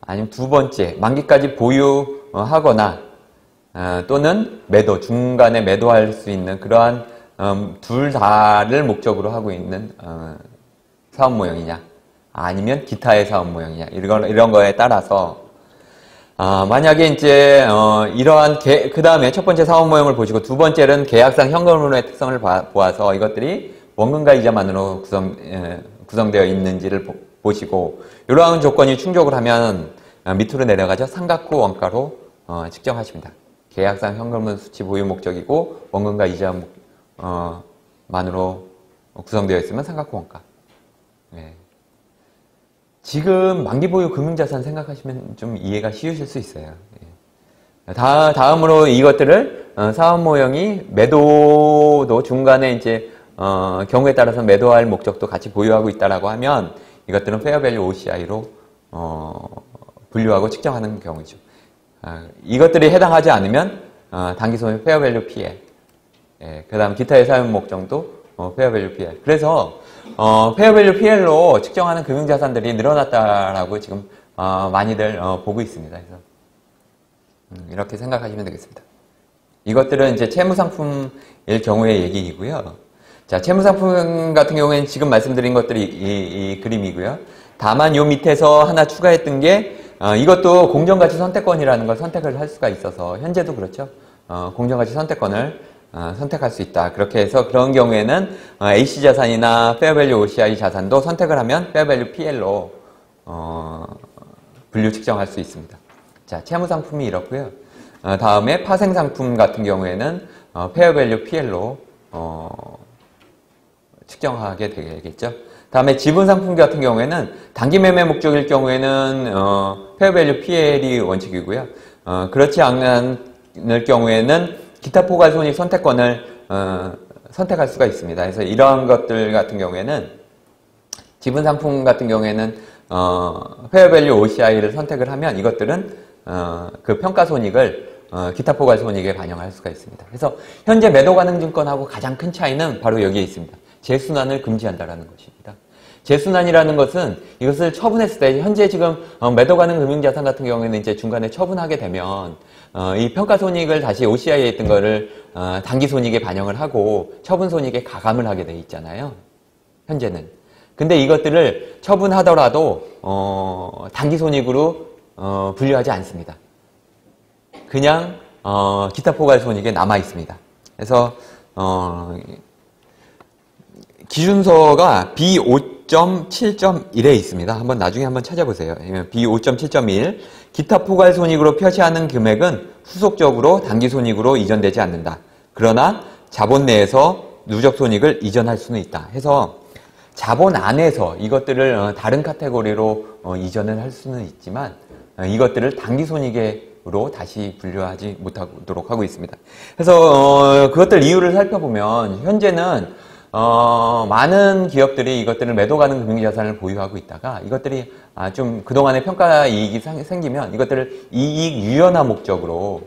아니면 두 번째, 만기까지 보유하거나 또는 매도, 중간에 매도할 수 있는 그러한 둘 다를 목적으로 하고 있는 사업 모형이냐, 아니면 기타의 사업 모형이냐, 이런 거에 따라서 만약에 이제 이러한 그 다음에 첫 번째 사업 모형을 보시고 두 번째는 계약상 현금흐름의 특성을 보아서 이것들이 원금과 이자만으로 구성되어 있는지를 보시고 이러한 조건이 충족을 하면 밑으로 내려가죠. 삼각후 원가로 측정하십니다. 계약상 현금흐름 수치 보유 목적이고 원금과 이자만으로 구성되어 있으면 삼각후 원가. 네. 지금 만기보유 금융자산 생각하시면 좀 이해가 쉬우실 수 있어요. 다음으로 이것들을 사업 모형이 매도도 중간에 이제 경우에 따라서 매도할 목적도 같이 보유하고 있다라고 하면 이것들은 페어밸류 OCI로 분류하고 측정하는 경우죠. 이것들이 해당하지 않으면 단기손익 페어밸류 PL, 그 다음 기타의 사용 목적도 페어밸류 PL. 그래서 페어밸류 PL로 측정하는 금융자산들이 늘어났다라고 지금 많이들 보고 있습니다. 그래서 이렇게 생각하시면 되겠습니다. 이것들은 이제 채무상품일 경우의 얘기이고요. 자, 채무상품 같은 경우에는 지금 말씀드린 것들이 이 그림이고요. 다만 요 밑에서 하나 추가했던 게 이것도 공정가치 선택권이라는 걸 선택을 할 수가 있어서 현재도 그렇죠. 공정가치 선택권을 선택할 수 있다. 그렇게 해서 그런 경우에는 H자산이나 페어밸류 OCI 자산도 선택을 하면 페어밸류 PL로 분류 측정할 수 있습니다. 자, 채무상품이 이렇고요. 다음에 파생상품 같은 경우에는 페어밸류 PL로 측정하게 되겠죠. 다음에 지분상품 같은 경우에는 단기 매매 목적일 경우에는 페어밸류 PL이 원칙이고요. 그렇지 않을 경우에는 기타 포괄손익 선택권을 선택할 수가 있습니다. 그래서 이러한 것들 같은 경우에는 지분상품 같은 경우에는 페어밸류 OCI를 선택을 하면 이것들은 그 평가손익을 기타 포괄손익에 반영할 수가 있습니다. 그래서 현재 매도 가능 증권하고 가장 큰 차이는 바로 여기에 있습니다. 재순환을 금지한다라는 것입니다. 재순환이라는 것은 이것을 처분했을 때 현재 지금 매도 가능 금융자산 같은 경우에는 이제 중간에 처분하게 되면 이 평가손익을 다시 OCI에 있던 거를 단기손익에 반영을 하고 처분손익에 가감을 하게 돼 있잖아요. 현재는. 근데 이것들을 처분하더라도 단기손익으로 분류하지 않습니다. 그냥 기타 포괄손익에 남아 있습니다. 그래서 기준서가 B5.7.1에 있습니다. 나중에 한번 찾아보세요. B5.7.1 기타 포괄손익으로 표시하는 금액은 후속적으로 단기손익으로 이전되지 않는다. 그러나 자본 내에서 누적손익을 이전할 수는 있다. 해서 자본 안에서 이것들을 다른 카테고리로 이전을 할 수는 있지만 이것들을 단기손익으로 다시 분류하지 못하도록 하고 있습니다. 그래서 그것들 이유를 살펴보면 현재는 많은 기업들이 이것들을 매도 가능 금융자산을 보유하고 있다가 이것들이 좀 그동안의 평가 이익이 생기면 이것들을 이익 유연화 목적으로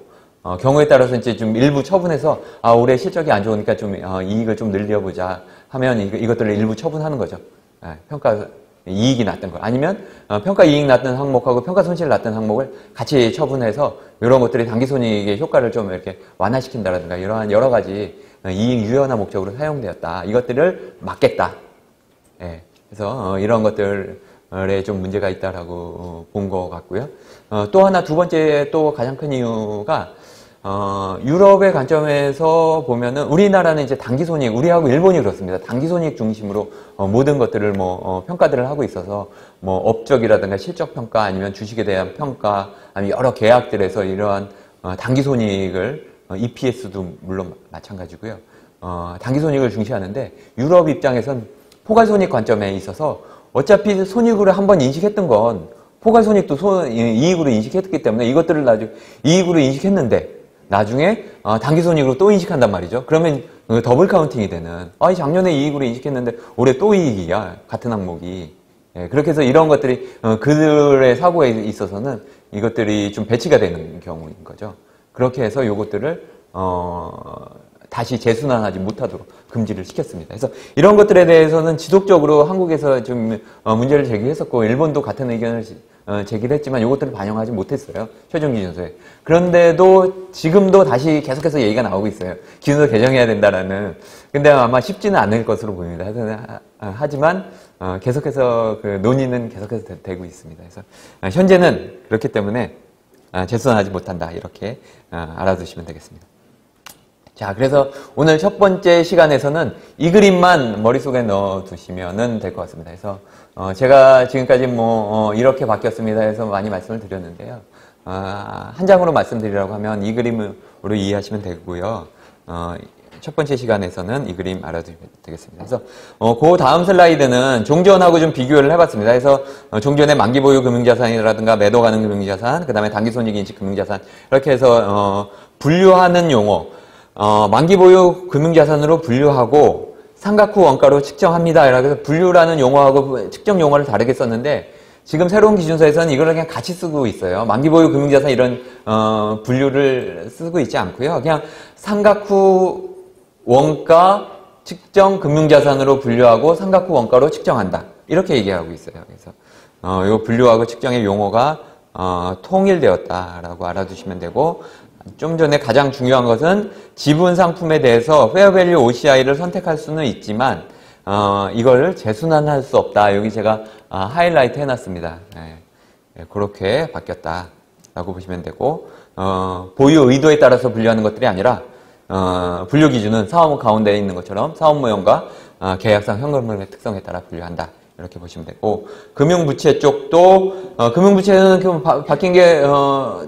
경우에 따라서 이제 좀 일부 처분해서 올해 실적이 안 좋으니까 좀 이익을 좀 늘려보자 하면 이것들을 일부 처분하는 거죠. 평가 이익이 났던 거 아니면 평가 이익 났던 항목하고 평가 손실 났던 항목을 같이 처분해서 이런 것들이 단기손익의 효과를 좀 이렇게 완화시킨다라든가 이러한 여러 가지 이익 유연화 목적으로 사용되었다. 이것들을 막겠다. 예. 그래서 이런 것들에 좀 문제가 있다라고 본 것 같고요. 또 하나 두 번째 또 가장 큰 이유가 유럽의 관점에서 보면은 우리나라는 이제 단기손익, 우리하고 일본이 그렇습니다. 단기손익 중심으로 모든 것들을 평가들을 하고 있어서 업적이라든가 실적평가 아니면 주식에 대한 평가 아니면 여러 계약들에서 이러한 단기손익을 EPS도 물론 마찬가지고요. 단기손익을 중시하는데 유럽 입장에선 포괄손익 관점에 있어서 어차피 손익으로 한번 인식했던 건 포괄손익도 이익으로 인식했기 때문에 이것들을 나중에 이익으로 인식했는데 나중에 단기손익으로 또 인식한단 말이죠. 그러면 더블 카운팅이 되는 작년에 이익으로 인식했는데 올해 또 이익이야. 같은 항목이. 그렇게 해서 이런 것들이 그들의 사고에 있어서는 이것들이 좀 배치가 되는 경우인 거죠. 그렇게 해서 요것들을 다시 재순환하지 못하도록 금지를 시켰습니다. 그래서 이런 것들에 대해서는 지속적으로 한국에서 좀 문제를 제기했었고 일본도 같은 의견을 제기를 했지만 이것들을 반영하지 못했어요. 최종기준서에. 그런데도 지금도 다시 계속해서 얘기가 나오고 있어요. 기준서 개정해야 된다라는. 근데 아마 쉽지는 않을 것으로 보입니다. 하지만 계속해서 그 논의는 계속해서 되고 있습니다. 그래서 현재는 그렇기 때문에 재순환하지 못한다. 이렇게 알아두시면 되겠습니다. 자, 그래서 오늘 첫 번째 시간에서는 이 그림만 머릿속에 넣어두시면 될 것 같습니다. 그래서 제가 지금까지 이렇게 바뀌었습니다 해서 많이 말씀을 드렸는데요. 한 장으로 말씀드리라고 하면 이 그림으로 이해하시면 되고요. 첫 번째 시간에서는 이 그림 알아두시면 되겠습니다. 그래서 그 다음 슬라이드는 종전하고 좀 비교를 해봤습니다. 그래서 종전의 만기 보유 금융자산이라든가 매도 가능 금융자산, 그 다음에 단기 손익 인식 금융자산 이렇게 해서 분류하는 용어, 만기 보유 금융자산으로 분류하고 상각 후 원가로 측정합니다. 그래서 분류라는 용어하고 측정 용어를 다르게 썼는데 지금 새로운 기준서에서는 이걸 그냥 같이 쓰고 있어요. 만기 보유 금융자산 이런 분류를 쓰고 있지 않고요. 그냥 상각 후 원가 측정 금융자산으로 분류하고 상각 후 원가로 측정한다. 이렇게 얘기하고 있어요. 그래서 이 분류하고 측정의 용어가 통일되었다라고 알아두시면 되고 좀 전에 가장 중요한 것은 지분 상품에 대해서 페어밸류 OCI를 선택할 수는 있지만 이걸 재순환할 수 없다. 여기 제가 하이라이트 해놨습니다. 그렇게 바뀌었다라고 보시면 되고 보유 의도에 따라서 분류하는 것들이 아니라 분류 기준은 사업 가운데에 있는 것처럼 사업 모형과 계약상 현금흐름의 특성에 따라 분류한다. 이렇게 보시면 되고 금융부채 쪽도 금융부채는 바뀐 게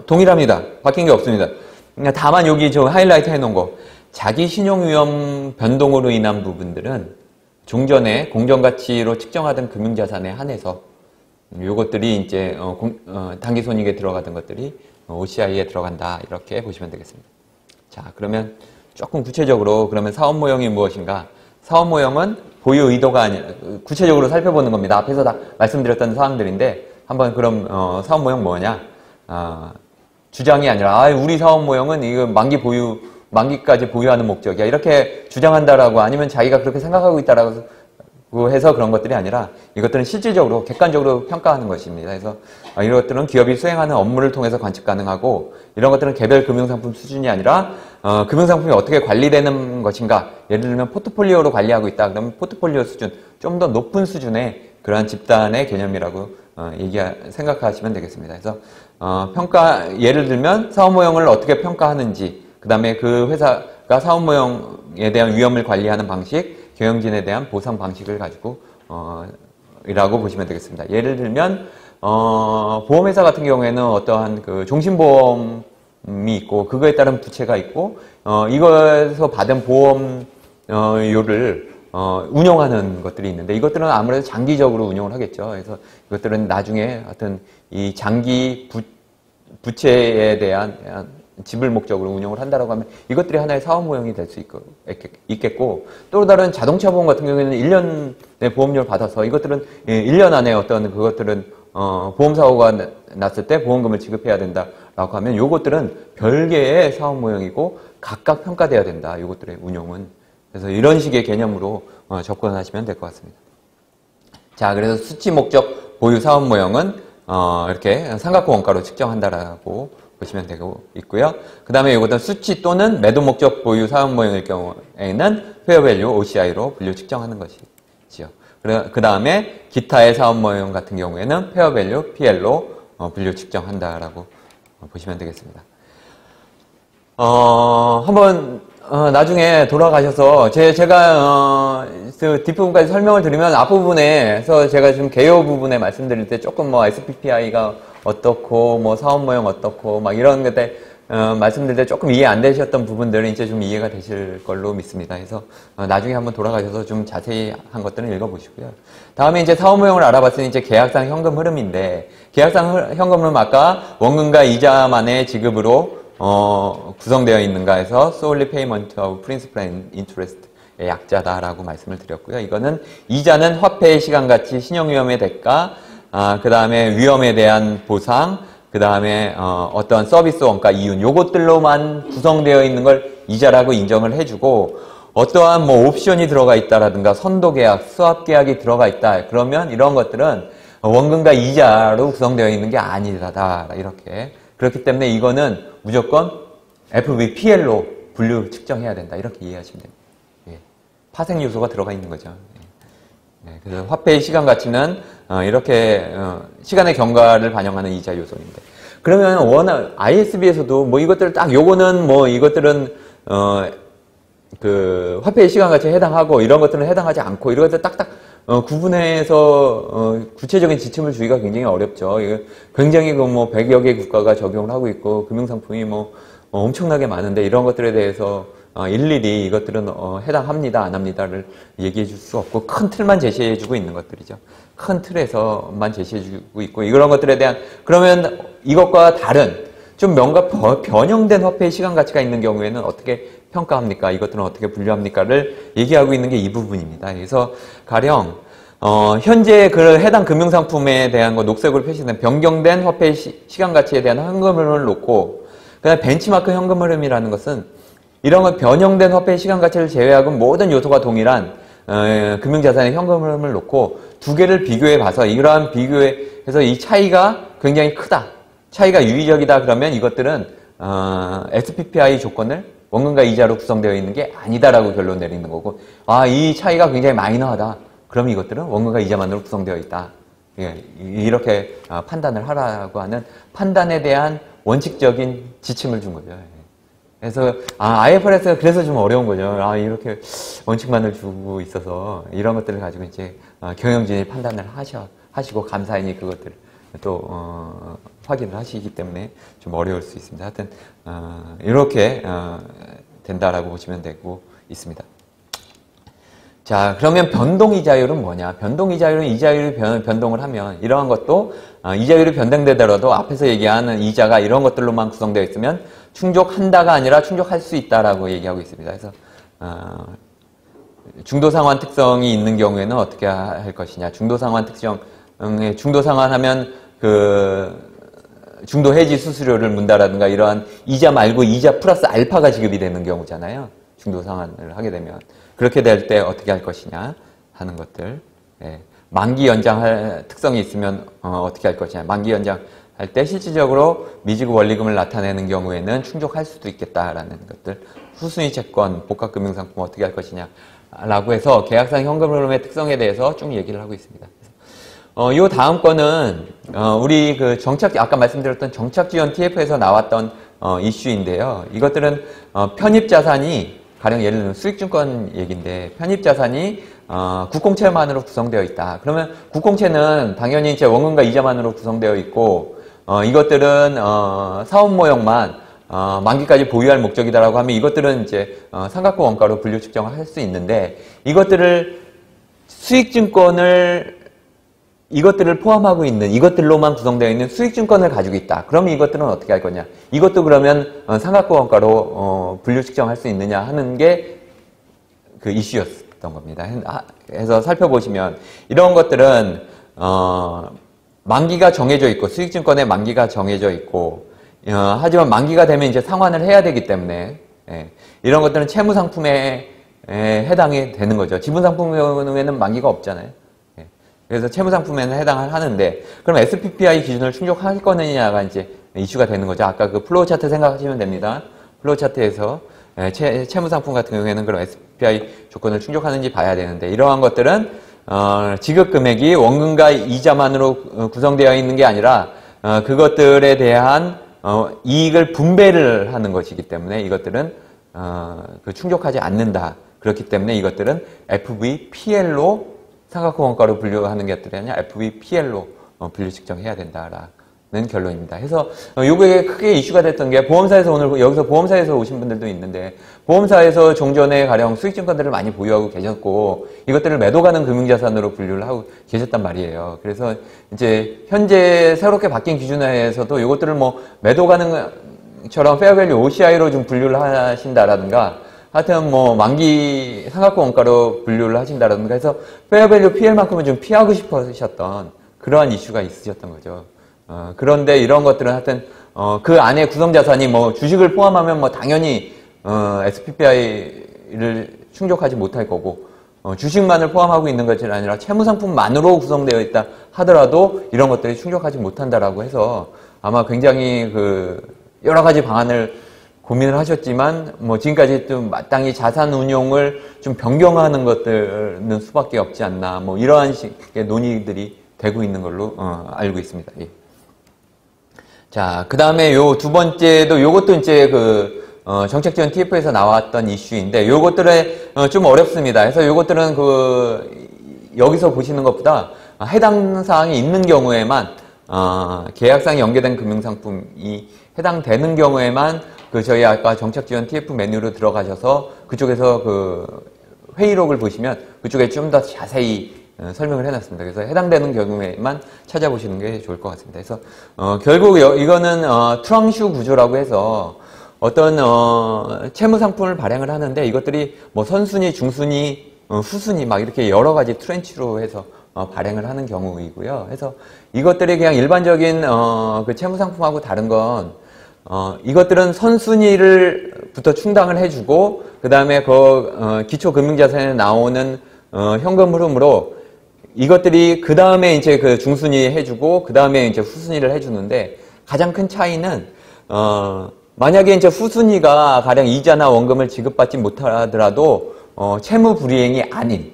동일합니다. 바뀐 게 없습니다. 다만 여기 저 하이라이트 해놓은 거 자기 신용위험 변동으로 인한 부분들은 종전에 공정가치로 측정하던 금융자산에 한해서 요것들이 이제 단기손익에 들어가던 것들이 OCI에 들어간다. 이렇게 보시면 되겠습니다. 자, 그러면 조금 구체적으로 그러면 사업 모형이 무엇인가? 사업 모형은 보유 의도가 아니라 구체적으로 살펴보는 겁니다. 앞에서 다 말씀드렸던 사항들인데 한번 그럼 사업 모형 뭐냐? 주장이 아니라 우리 사업 모형은 이거 만기까지 보유하는 목적이야. 이렇게 주장한다라고 아니면 자기가 그렇게 생각하고 있다라고 해서 그런 것들이 아니라 이것들은 실질적으로 객관적으로 평가하는 것입니다. 그래서 이런 것들은 기업이 수행하는 업무를 통해서 관측 가능하고 이런 것들은 개별 금융상품 수준이 아니라 금융상품이 어떻게 관리되는 것인가. 예를 들면 포트폴리오로 관리하고 있다. 그러면 포트폴리오 수준, 좀 더 높은 수준의 그러한 집단의 개념이라고 생각하시면 되겠습니다. 그래서 예를 들면 사업 모형을 어떻게 평가하는지, 그 다음에 그 회사가 사업 모형에 대한 위험을 관리하는 방식, 경영진에 대한 보상 방식을 가지고 이라고 보시면 되겠습니다. 예를 들면 보험회사 같은 경우에는 어떠한 그 종신보험이 있고 그거에 따른 부채가 있고 이거에서 받은 보험료를 운영하는 것들이 있는데 이것들은 아무래도 장기적으로 운영을 하겠죠. 그래서 이것들은 나중에 하여튼 이 장기 부채에 대한 지불 목적으로 운영을 한다라고 하면 이것들이 하나의 사업 모형이 될 수 있겠고 또 다른 자동차 보험 같은 경우에는 1년의 보험료를 받아서 이것들은 1년 안에 어떤 그것들은 보험사고가 났을 때 보험금을 지급해야 된다라고 하면 이것들은 별개의 사업 모형이고 각각 평가돼야 된다. 이것들의 운용은. 그래서 이런 식의 개념으로 접근하시면 될 것 같습니다. 자, 그래서 수치 목적 보유 사업 모형은 이렇게 삼각호 원가로 측정한다라고 보시면 되고 있고요. 그 다음에 이것은 수치 또는 매도 목적 보유 사업 모형일 경우에는 페어밸류 OCI로 분류 측정하는 것이지요. 그 다음에 기타의 사업 모형 같은 경우에는 페어밸류 PL로 분류 측정한다라고 보시면 되겠습니다. 한번 나중에 돌아가셔서 제가 뒷부분까지 설명을 드리면 앞부분에서 제가 지금 개요 부분에 말씀드릴 때 조금 SPPI가 어떻고 사업 모형 어떻고 이런 것들 말씀드릴 때 조금 이해 안 되셨던 부분들은 이제 좀 이해가 되실 걸로 믿습니다. 그래서 나중에 한번 돌아가셔서 좀 자세히 한 것들은 읽어보시고요. 다음에 이제 사업 모형을 알아봤으니 이제 계약상 현금 흐름인데 계약상 현금 흐름 아까 원금과 이자만의 지급으로 구성되어 있는가 해서 solely payment of principal and interest의 약자다라고 말씀을 드렸고요. 이거는 이자는 화폐의 시간가치, 신용위험의 대가, 그 다음에 위험에 대한 보상, 그 그 다음에 어떤 서비스 원가 이윤 요것들로만 구성되어 있는 걸 이자라고 인정을 해주고 어떠한 뭐 옵션이 들어가 있다라든가 선도계약, 수합계약이 들어가 있다. 그러면 이런 것들은 원금과 이자로 구성되어 있는 게 아니다. 이렇게. 그렇기 때문에 이거는 무조건 FVPL로 분류 측정해야 된다. 이렇게 이해하시면 됩니다. 예. 파생 요소가 들어가 있는 거죠. 예. 예. 그래서 화폐의 시간 가치는 이렇게 시간의 경과를 반영하는 이자 요소인데 그러면 워낙 ISB에서도 뭐 이것들 딱 요거는 뭐 이것들은 그 화폐의 시간 가치에 해당하고 이런 것들은 해당하지 않고 이런 것들 딱딱 구분해서 구체적인 지침을 주기가 굉장히 어렵죠. 이거 굉장히 그 뭐 100여 개 국가가 적용을 하고 있고 금융상품이 뭐 엄청나게 많은데 이런 것들에 대해서 일일이 이것들은 해당합니다, 안 합니다를 얘기해 줄 수 없고 큰 틀만 제시해 주고 있는 것들이죠. 큰 틀에서만 제시해 주고 있고 이런 것들에 대한 그러면 이것과 다른 좀 뭔가 변형된 화폐의 시간 가치가 있는 경우에는 어떻게 평가합니까? 이것들은 어떻게 분류합니까?를 얘기하고 있는 게 이 부분입니다. 그래서 가령 현재 그 해당 금융상품에 대한 거 녹색으로 표시된 변경된 화폐의 시간 가치에 대한 현금 흐름을 놓고 그다음에 벤치마크 현금 흐름이라는 것은 이런 건 변형된 화폐의 시간 가치를 제외하고 모든 요소가 동일한 금융자산의 현금 흐름을 놓고 두 개를 비교해 봐서 이러한 비교해서 이 차이가 굉장히 크다. 차이가 유의적이다 그러면 이것들은 SPPI 조건을 원금과 이자로 구성되어 있는 게 아니다라고 결론 내리는 거고 이 차이가 굉장히 마이너하다. 그럼 이것들은 원금과 이자만으로 구성되어 있다. 이렇게 판단을 하라고 하는 판단에 대한 원칙적인 지침을 준 거죠. 그래서 IFRS가 그래서 좀 어려운 거죠. 이렇게 원칙만을 주고 있어서 이런 것들을 가지고 이제 경영진이 판단을 하시고 감사인이 그것들을 또 확인을 하시기 때문에 좀 어려울 수 있습니다. 하여튼 이렇게 된다라고 보시면 되고 있습니다. 자, 그러면 변동이자율은 뭐냐? 변동이자율은 이자율이 변동을 하면 이러한 것도 이자율이 변동되더라도 앞에서 얘기하는 이자가 이런 것들로만 구성되어 있으면 충족한다가 아니라 충족할 수 있다라고 얘기하고 있습니다. 그래서 중도상환 특성이 있는 경우에는 어떻게 할 것이냐? 중도상환 특성에 중도상환하면 그 중도 해지 수수료를 문다라든가 이러한 이자 말고 이자 플러스 알파가 지급이 되는 경우잖아요. 중도 상환을 하게 되면 그렇게 될 때 어떻게 할 것이냐 하는 것들. 예. 만기 연장할 특성이 있으면 어떻게 할 것이냐. 만기 연장할 때 실질적으로 미지급 원리금을 나타내는 경우에는 충족할 수도 있겠다라는 것들. 후순위 채권, 복합금융상품 어떻게 할 것이냐 라고 해서 계약상 현금 흐름의 특성에 대해서 쭉 얘기를 하고 있습니다. 요 다음 거는 우리 그 아까 말씀드렸던 정착지원 TF에서 나왔던 이슈인데요. 이것들은 편입자산이 가령 예를 들면 수익증권 얘기인데 편입자산이 국공채만으로 구성되어 있다. 그러면 국공채는 당연히 이제 원금과 이자만으로 구성되어 있고 이것들은 사업 모형만 만기까지 보유할 목적이다라고 하면 이것들은 이제 삼각형 원가로 분류 측정을 할 수 있는데 이것들을 포함하고 있는 이것들로만 구성되어 있는 수익증권을 가지고 있다. 그러면 이것들은 어떻게 할 거냐? 이것도 그러면 삼각형 원가로 분류 측정할 수 있느냐 하는 게 그 이슈였던 겁니다. 그래서 살펴보시면 이런 것들은 만기가 정해져 있고 수익증권의 만기가 정해져 있고 하지만 만기가 되면 이제 상환을 해야 되기 때문에 이런 것들은 채무상품에 해당이 되는 거죠. 지분상품에는 만기가 없잖아요. 그래서 채무상품에는 해당을 하는데 그럼 SPPI 기준을 충족할 거느냐가 이제 이슈가 되는 거죠. 아까 그 플로우 차트 생각하시면 됩니다. 플로우 차트에서 채무상품 같은 경우에는 그럼 SPPI 조건을 충족하는지 봐야 되는데 이러한 것들은 지급 금액이 원금과 이자만으로 구성되어 있는 게 아니라 그것들에 대한 이익을 분배를 하는 것이기 때문에 이것들은 충족하지 않는다. 그렇기 때문에 이것들은 FVPL로 삼각형 원가로 분류하는 것들이 아니라 FVPL로 분류 측정해야 된다라는 결론입니다. 그래서 요게 크게 이슈가 됐던 게 보험사에서 오늘 여기서 보험사에서 오신 분들도 있는데 보험사에서 종전에 가령 수익증권들을 많이 보유하고 계셨고 이것들을 매도 가능 금융자산으로 분류를 하고 계셨단 말이에요. 그래서 이제 현재 새롭게 바뀐 기준에서도 이것들을 뭐 매도 가능처럼 페어밸류 OCI로 좀 분류를 하신다라든가 하여튼 뭐 만기 삼각형 원가로 분류를 하신다라든가 해서 페어밸류 PL만큼은 좀 피하고 싶으셨던 그러한 이슈가 있으셨던 거죠. 그런데 이런 것들은 하여튼 그 안에 구성자산이 뭐 주식을 포함하면 뭐 당연히 SPPI를 충족하지 못할 거고 주식만을 포함하고 있는 것이 아니라 채무상품만으로 구성되어 있다 하더라도 이런 것들이 충족하지 못한다라고 해서 아마 굉장히 여러 가지 방안을 고민을 하셨지만 뭐 지금까지 좀 마땅히 자산 운용을 좀 변경하는 것들은 수밖에 없지 않나 뭐 이러한 식의 논의들이 되고 있는 걸로 알고 있습니다. 예. 자, 그 다음에 요 두 번째도 요것도 이제 정책지원 TF에서 나왔던 이슈인데 요것들에 좀 어렵습니다. 그래서 요것들은 여기서 보시는 것보다 해당 사항이 있는 경우에만 계약상 연계된 금융상품이 해당되는 경우에만 저희 아까 정책지원 TF 메뉴로 들어가셔서 그쪽에서 회의록을 보시면 그쪽에 좀 더 자세히 설명을 해놨습니다. 그래서 해당되는 경우에만 찾아보시는 게 좋을 것 같습니다. 그래서 결국 이거는 트랑슈 구조라고 해서 어떤 채무 상품을 발행을 하는데 이것들이 뭐 선순위, 중순위, 후순위 막 이렇게 여러 가지 트렌치로 해서 발행을 하는 경우이고요. 그래서 이것들이 그냥 일반적인 그 채무 상품하고 다른 건 이것들은 선순위를부터 충당을 해주고 그 다음에 기초 금융자산에 나오는 현금 흐름으로 이것들이 그 다음에 이제 중순위 해주고 그 다음에 이제 후순위를 해주는데 가장 큰 차이는 만약에 이제 후순위가 가령 이자나 원금을 지급받지 못하더라도 채무 불이행이 아닌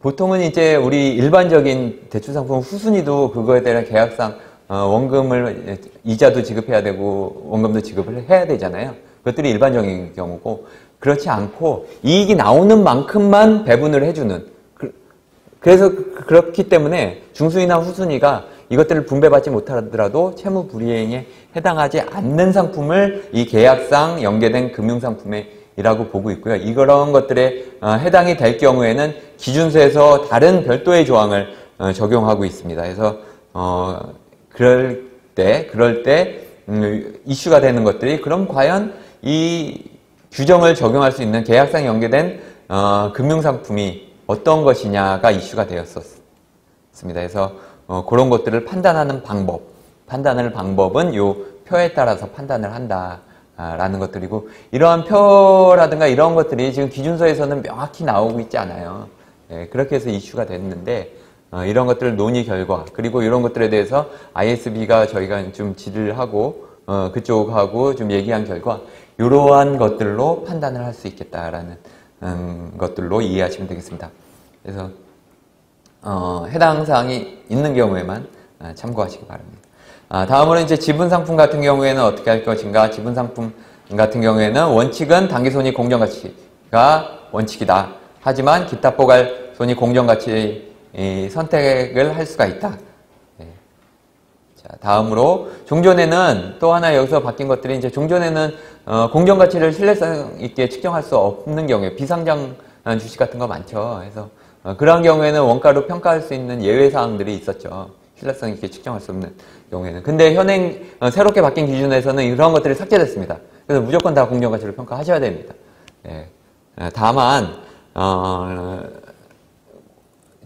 보통은 이제 우리 일반적인 대출상품 후순위도 그거에 대한 계약상 원금을 이자도 지급해야 되고 원금도 지급을 해야 되잖아요. 그것들이 일반적인 경우고 그렇지 않고 이익이 나오는 만큼만 배분을 해주는 그래서 그렇기 때문에 중순위나 후순위가 이것들을 분배받지 못하더라도 채무 불이행에 해당하지 않는 상품을 이 계약상 연계된 금융상품이라고 보고 있고요. 이런 것들에 해당이 될 경우에는 기준서에서 다른 별도의 조항을 적용하고 있습니다. 그래서 그럴 때 이슈가 되는 것들이 그럼 과연 이 규정을 적용할 수 있는 계약상 연계된 금융상품이 어떤 것이냐가 이슈가 되었었습니다. 그래서 그런 것들을 판단하는 방법은 요 표에 따라서 판단을 한다라는 것들이고 이러한 표라든가 이런 것들이 지금 기준서에서는 명확히 나오고 있지 않아요. 예, 그렇게 해서 이슈가 됐는데 이런 것들 논의 결과 그리고 이런 것들에 대해서 ISB가 저희가 좀 질의를 하고 그쪽하고 좀 얘기한 결과 이러한 것들로 판단을 할 수 있겠다라는 것들로 이해하시면 되겠습니다. 그래서 해당 사항이 있는 경우에만 참고하시기 바랍니다. 다음으로 이제 지분상품 같은 경우에는 어떻게 할 것인가? 지분상품 같은 경우에는 원칙은 당기손익 공정가치가 원칙이다. 하지만 기타 포괄 손익 공정가치 선택을 할 수가 있다. 네. 자, 다음으로 종전에는 또 하나 여기서 바뀐 것들이 이제 종전에는 공정가치를 신뢰성 있게 측정할 수 없는 경우에 비상장 주식 같은 거 많죠. 그래서 그러한 경우에는 원가로 평가할 수 있는 예외 사항들이 있었죠. 신뢰성 있게 측정할 수 없는 경우에는. 근데 현행 새롭게 바뀐 기준에서는 이런 것들이 삭제됐습니다. 그래서 무조건 다 공정가치를 평가하셔야 됩니다. 예. 다만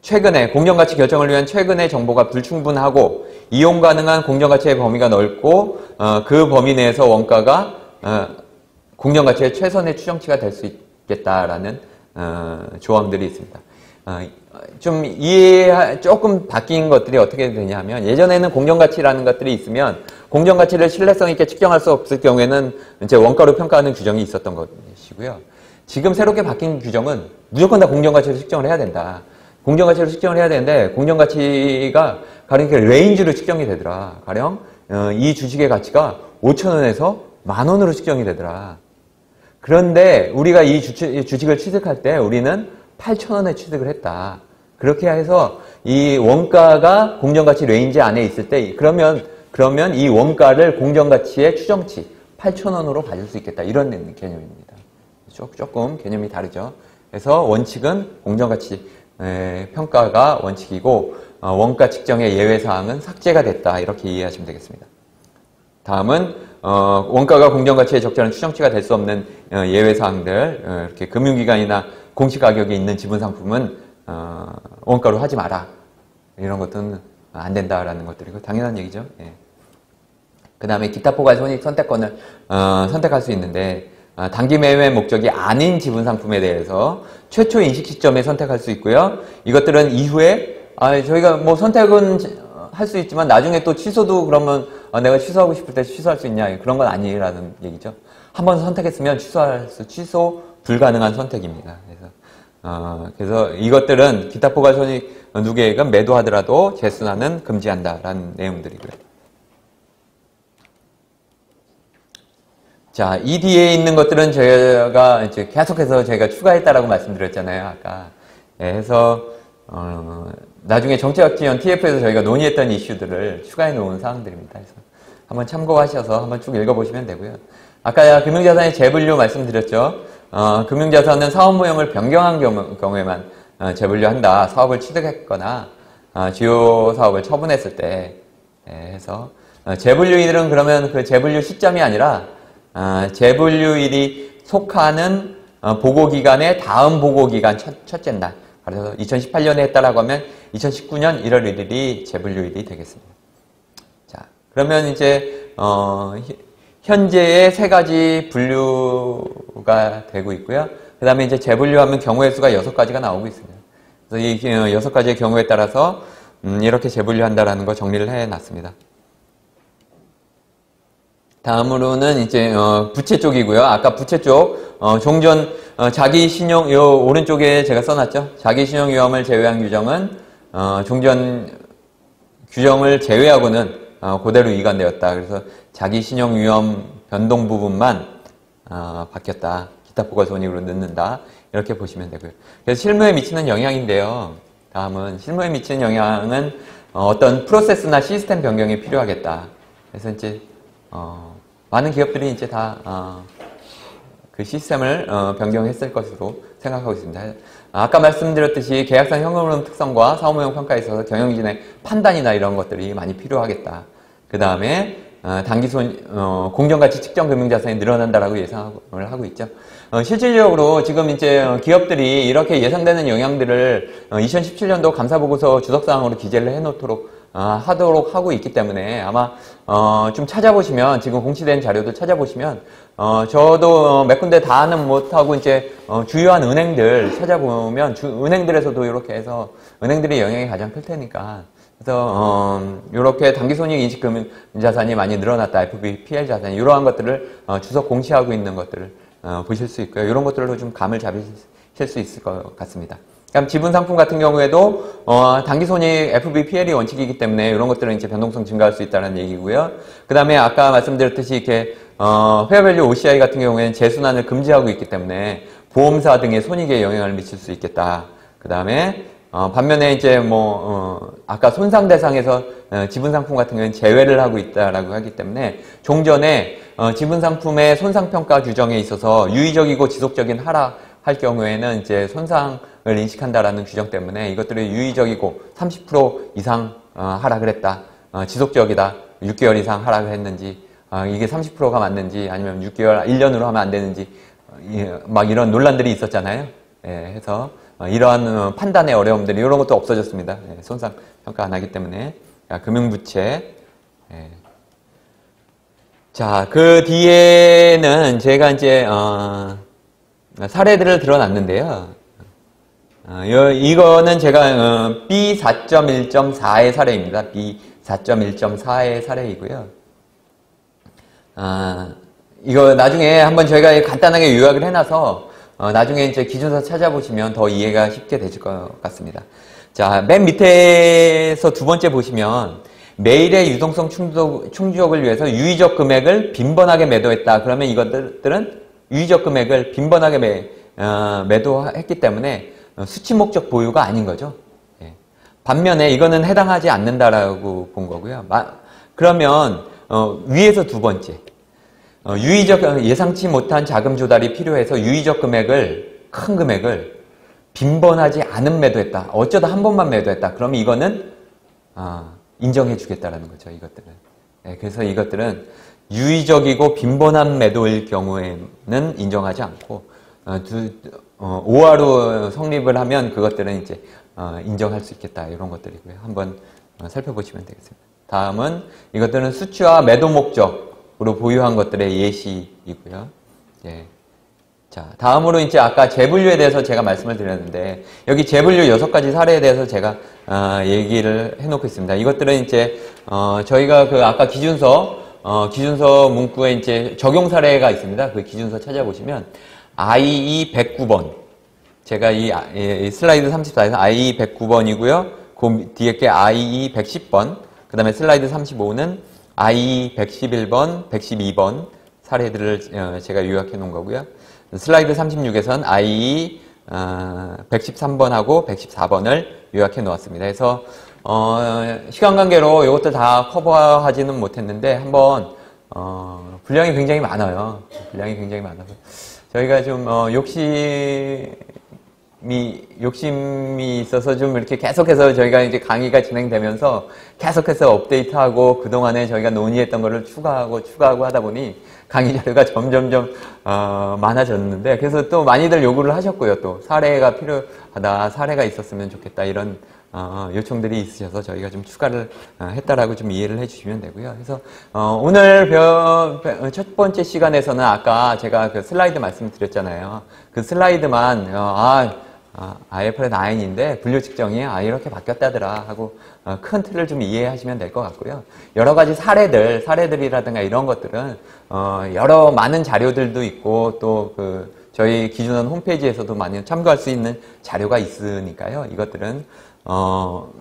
최근에 공정가치 결정을 위한 최근의 정보가 불충분하고 이용 가능한 공정가치의 범위가 넓고 그 범위 내에서 원가가 공정가치의 최선의 추정치가 될 수 있겠다라는 조항들이 있습니다. 조금 바뀐 것들이 어떻게 되냐면 예전에는 공정가치라는 것들이 있으면 공정가치를 신뢰성 있게 측정할 수 없을 경우에는 이제 원가로 평가하는 규정이 있었던 것이고요. 지금 새롭게 바뀐 규정은 무조건 다 공정가치를 측정을 해야 된다. 공정가치를 측정을 해야 되는데 공정가치가 가령 레인지로 측정이 되더라. 가령 이 주식의 가치가 5,000원에서 10,000원으로 측정이 되더라. 그런데 우리가 이 주식을 취득할 때 우리는 8,000원에 취득을 했다. 그렇게 해서 이 원가가 공정가치 레인지 안에 있을 때 그러면 이 원가를 공정가치의 추정치 8,000원으로 받을 수 있겠다. 이런 개념입니다. 조금 개념이 다르죠. 그래서 원칙은 공정가치 평가가 원칙이고 원가 측정의 예외사항은 삭제가 됐다. 이렇게 이해하시면 되겠습니다. 다음은 원가가 공정가치의 적절한 추정치가 될 수 없는 예외사항들 이렇게 금융기관이나 공시가격이 있는 지분상품은 원가로 하지 마라. 이런 것들은 안 된다라는 것들이고 당연한 얘기죠. 예. 그 다음에 기타 포괄 손익 선택권을 선택할 수 있는데 단기 매매 목적이 아닌 지분 상품에 대해서 최초 인식 시점에 선택할 수 있고요. 이것들은 이후에 저희가 뭐 선택은 할 수 있지만 나중에 또 취소도 그러면 내가 취소하고 싶을 때 취소할 수 있냐 그런 건 아니라는 얘기죠. 한번 선택했으면 취소 불가능한 선택입니다. 그래서 이것들은 기타 포괄 손익 누계액은 매도하더라도 재순환은 금지한다라는 내용들이고요. 자, 이 뒤에 있는 것들은 저희가 이제 계속해서 저희가 추가했다라고 말씀드렸잖아요, 아까. 그래서 나중에 정책 지원 TF에서 저희가 논의했던 이슈들을 추가해 놓은 사항들입니다. 그래서 한번 참고하셔서 한번 쭉 읽어보시면 되고요. 아까 금융자산의 재분류 말씀드렸죠. 금융자산은 사업모형을 변경한 경우에만 재분류한다. 사업을 취득했거나 주요 사업을 처분했을 때 해서 재분류일은 그러면 그 재분류 시점이 아니라 재분류일이 속하는 보고기간의 다음 보고기간 첫째 날. 그래서 2018년에 했다라고 하면 2019년 1월 1일이 재분류일이 되겠습니다. 자, 그러면 이제 현재의 세 가지 분류가 되고 있고요. 그 다음에 이제 재분류하면 경우의 수가 6가지가 나오고 있습니다. 그래서 이 6가지의 경우에 따라서 이렇게 재분류한다라는 거 정리를 해놨습니다. 다음으로는 이제 부채 쪽이고요. 아까 부채 쪽 종전 자기 신용 요 오른쪽에 제가 써놨죠. 자기 신용 위험을 제외한 규정은 종전 규정을 제외하고는 그대로 이관되었다. 그래서 자기 신용 위험 변동 부분만 바뀌었다. 기타 포괄 손익으로 넣는다. 이렇게 보시면 되고요. 그래서 실무에 미치는 영향인데요. 다음은 실무에 미치는 영향은 어떤 프로세스나 시스템 변경이 필요하겠다. 그래서 이제 많은 기업들이 이제 다 그 시스템을 변경했을 것으로 생각하고 있습니다. 아까 말씀드렸듯이 계약상 현금흐름 특성과 사업모형 평가에 있어서 경영진의 판단이나 이런 것들이 많이 필요하겠다. 그 다음에 공정가치 측정 금융자산이 늘어난다라고 예상을 하고 있죠. 실질적으로 지금 이제 기업들이 이렇게 예상되는 영향들을 2017년도 감사보고서 주석사항으로 기재를 해놓도록 하도록 하고 있기 때문에 아마 좀 찾아보시면 지금 공시된 자료들 찾아보시면 저도 몇 군데 다는 못하고 이제 주요한 은행들 찾아보면 은행들에서도 이렇게 해서 은행들의 영향이 가장 클 테니까 그래서 이렇게 단기손익 인식금융자산이 많이 늘어났다. FVPL 자산 이러한 것들을 주석 공시하고 있는 것들을 보실 수 있고요. 이런 것들로 좀 감을 잡으실 수 있을 것 같습니다. 그럼 지분 상품 같은 경우에도 단기손익 FVPL이 원칙이기 때문에 이런 것들은 이제 변동성 증가할 수 있다는 얘기고요. 그 다음에 아까 말씀드렸듯이 이렇게 페어밸류 OCI 같은 경우에는 재순환을 금지하고 있기 때문에 보험사 등의 손익에 영향을 미칠 수 있겠다. 그 다음에 반면에 이제 아까 손상 대상에서 지분 상품 같은 경우는 제외를 하고 있다라고 하기 때문에 종전에 지분 상품의 손상 평가 규정에 있어서 유의적이고 지속적인 하락할 경우에는 이제 손상을 인식한다라는 규정 때문에 이것들이 유의적이고 30% 이상 하락을 했다. 지속적이다. 6개월 이상 하락을 했는지 이게 30%가 맞는지 아니면 6개월, 1년으로 하면 안 되는지 막 이런 논란들이 있었잖아요. 해서 이러한 판단의 어려움들이 이런 것도 없어졌습니다. 손상 평가 안 하기 때문에 금융부채. 자, 그 뒤에는 제가 이제 사례들을 들어놨는데요. 이거는 제가 B4.1.4의 사례입니다. B4.1.4의 사례이고요. 이거 나중에 한번 저희가 간단하게 요약을 해놔서 나중에 이제 기준서 찾아보시면 더 이해가 쉽게 되실 것 같습니다. 자, 맨 밑에서 두 번째 보시면 매일의 유동성 충족을 위해서 유의적 금액을 빈번하게 매도했다. 그러면 이것들은 유의적 금액을 빈번하게 매도했기 때문에 수치 목적 보유가 아닌 거죠. 반면에 이거는 해당하지 않는다라고 본 거고요. 그러면 위에서 두 번째 예상치 못한 자금 조달이 필요해서 유의적 금액을 큰 금액을 빈번하지 않은 매도했다. 어쩌다 한 번만 매도했다. 그러면 이거는 인정해 주겠다라는 거죠. 이것들은. 그래서 이것들은 유의적이고 빈번한 매도일 경우에는 인정하지 않고 5화로 성립을 하면 그것들은 이제 인정할 수 있겠다. 이런 것들이고요. 한번 살펴보시면 되겠습니다. 다음은 이것들은 수취와 매도 목적으로 보유한 것들의 예시이고요. 예. 자, 다음으로 이제 아까 재분류에 대해서 제가 말씀을 드렸는데, 여기 재분류 6가지 사례에 대해서 제가, 얘기를 해놓고 있습니다. 이것들은 이제, 저희가 그 아까 기준서 문구에 이제 적용 사례가 있습니다. 그 기준서 찾아보시면, IE 109번. 제가 이 슬라이드 34에서 IE 109번이고요. 그 뒤에 게 IE 110번. 그 다음에 슬라이드 35는 IE 111번, 112번 사례들을 제가 요약해 놓은 거고요. 슬라이드 36에선 IE 113번하고 114번을 요약해 놓았습니다. 그래서 시간 관계로 이것도 다 커버하지는 못했는데 한번 분량이 굉장히 많아요. 분량이 굉장히 많아서 저희가 좀 욕심이 있어서 좀 이렇게 계속해서 저희가 이제 강의가 진행되면서 계속해서 업데이트하고 그동안에 저희가 논의했던 거를 추가하고 하다 보니 강의 자료가 점점점 많아졌는데, 그래서 또 많이들 요구를 하셨고요. 또 사례가 필요하다, 사례가 있었으면 좋겠다, 이런 요청들이 있으셔서 저희가 좀 추가를 했다라고 좀 이해를 해주시면 되고요. 그래서 오늘 첫 번째 시간에서는 아까 제가 그 슬라이드 말씀드렸잖아요. 그 슬라이드만 IFRS 9인데 분류 측정이 이렇게 바뀌었다더라 하고 큰 틀을 좀 이해하시면 될 것 같고요. 여러 가지 사례들이라든가 이런 것들은 여러 많은 자료들도 있고 또 그 저희 기준원 홈페이지에서도 많이 참고할 수 있는 자료가 있으니까요. 이것들은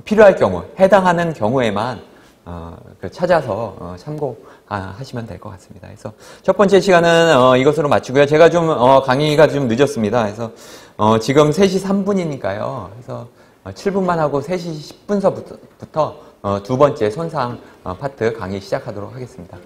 필요할 경우, 해당하는 경우에만 찾아서 참고하시면 될 것 같습니다. 그래서 첫 번째 시간은 이것으로 마치고요. 제가 좀 강의가 좀 늦었습니다. 그래서 지금 3시 3분이니까요. 그래서 7분만 하고 3시 10분서부터 두 번째 손상 파트 강의 시작하도록 하겠습니다.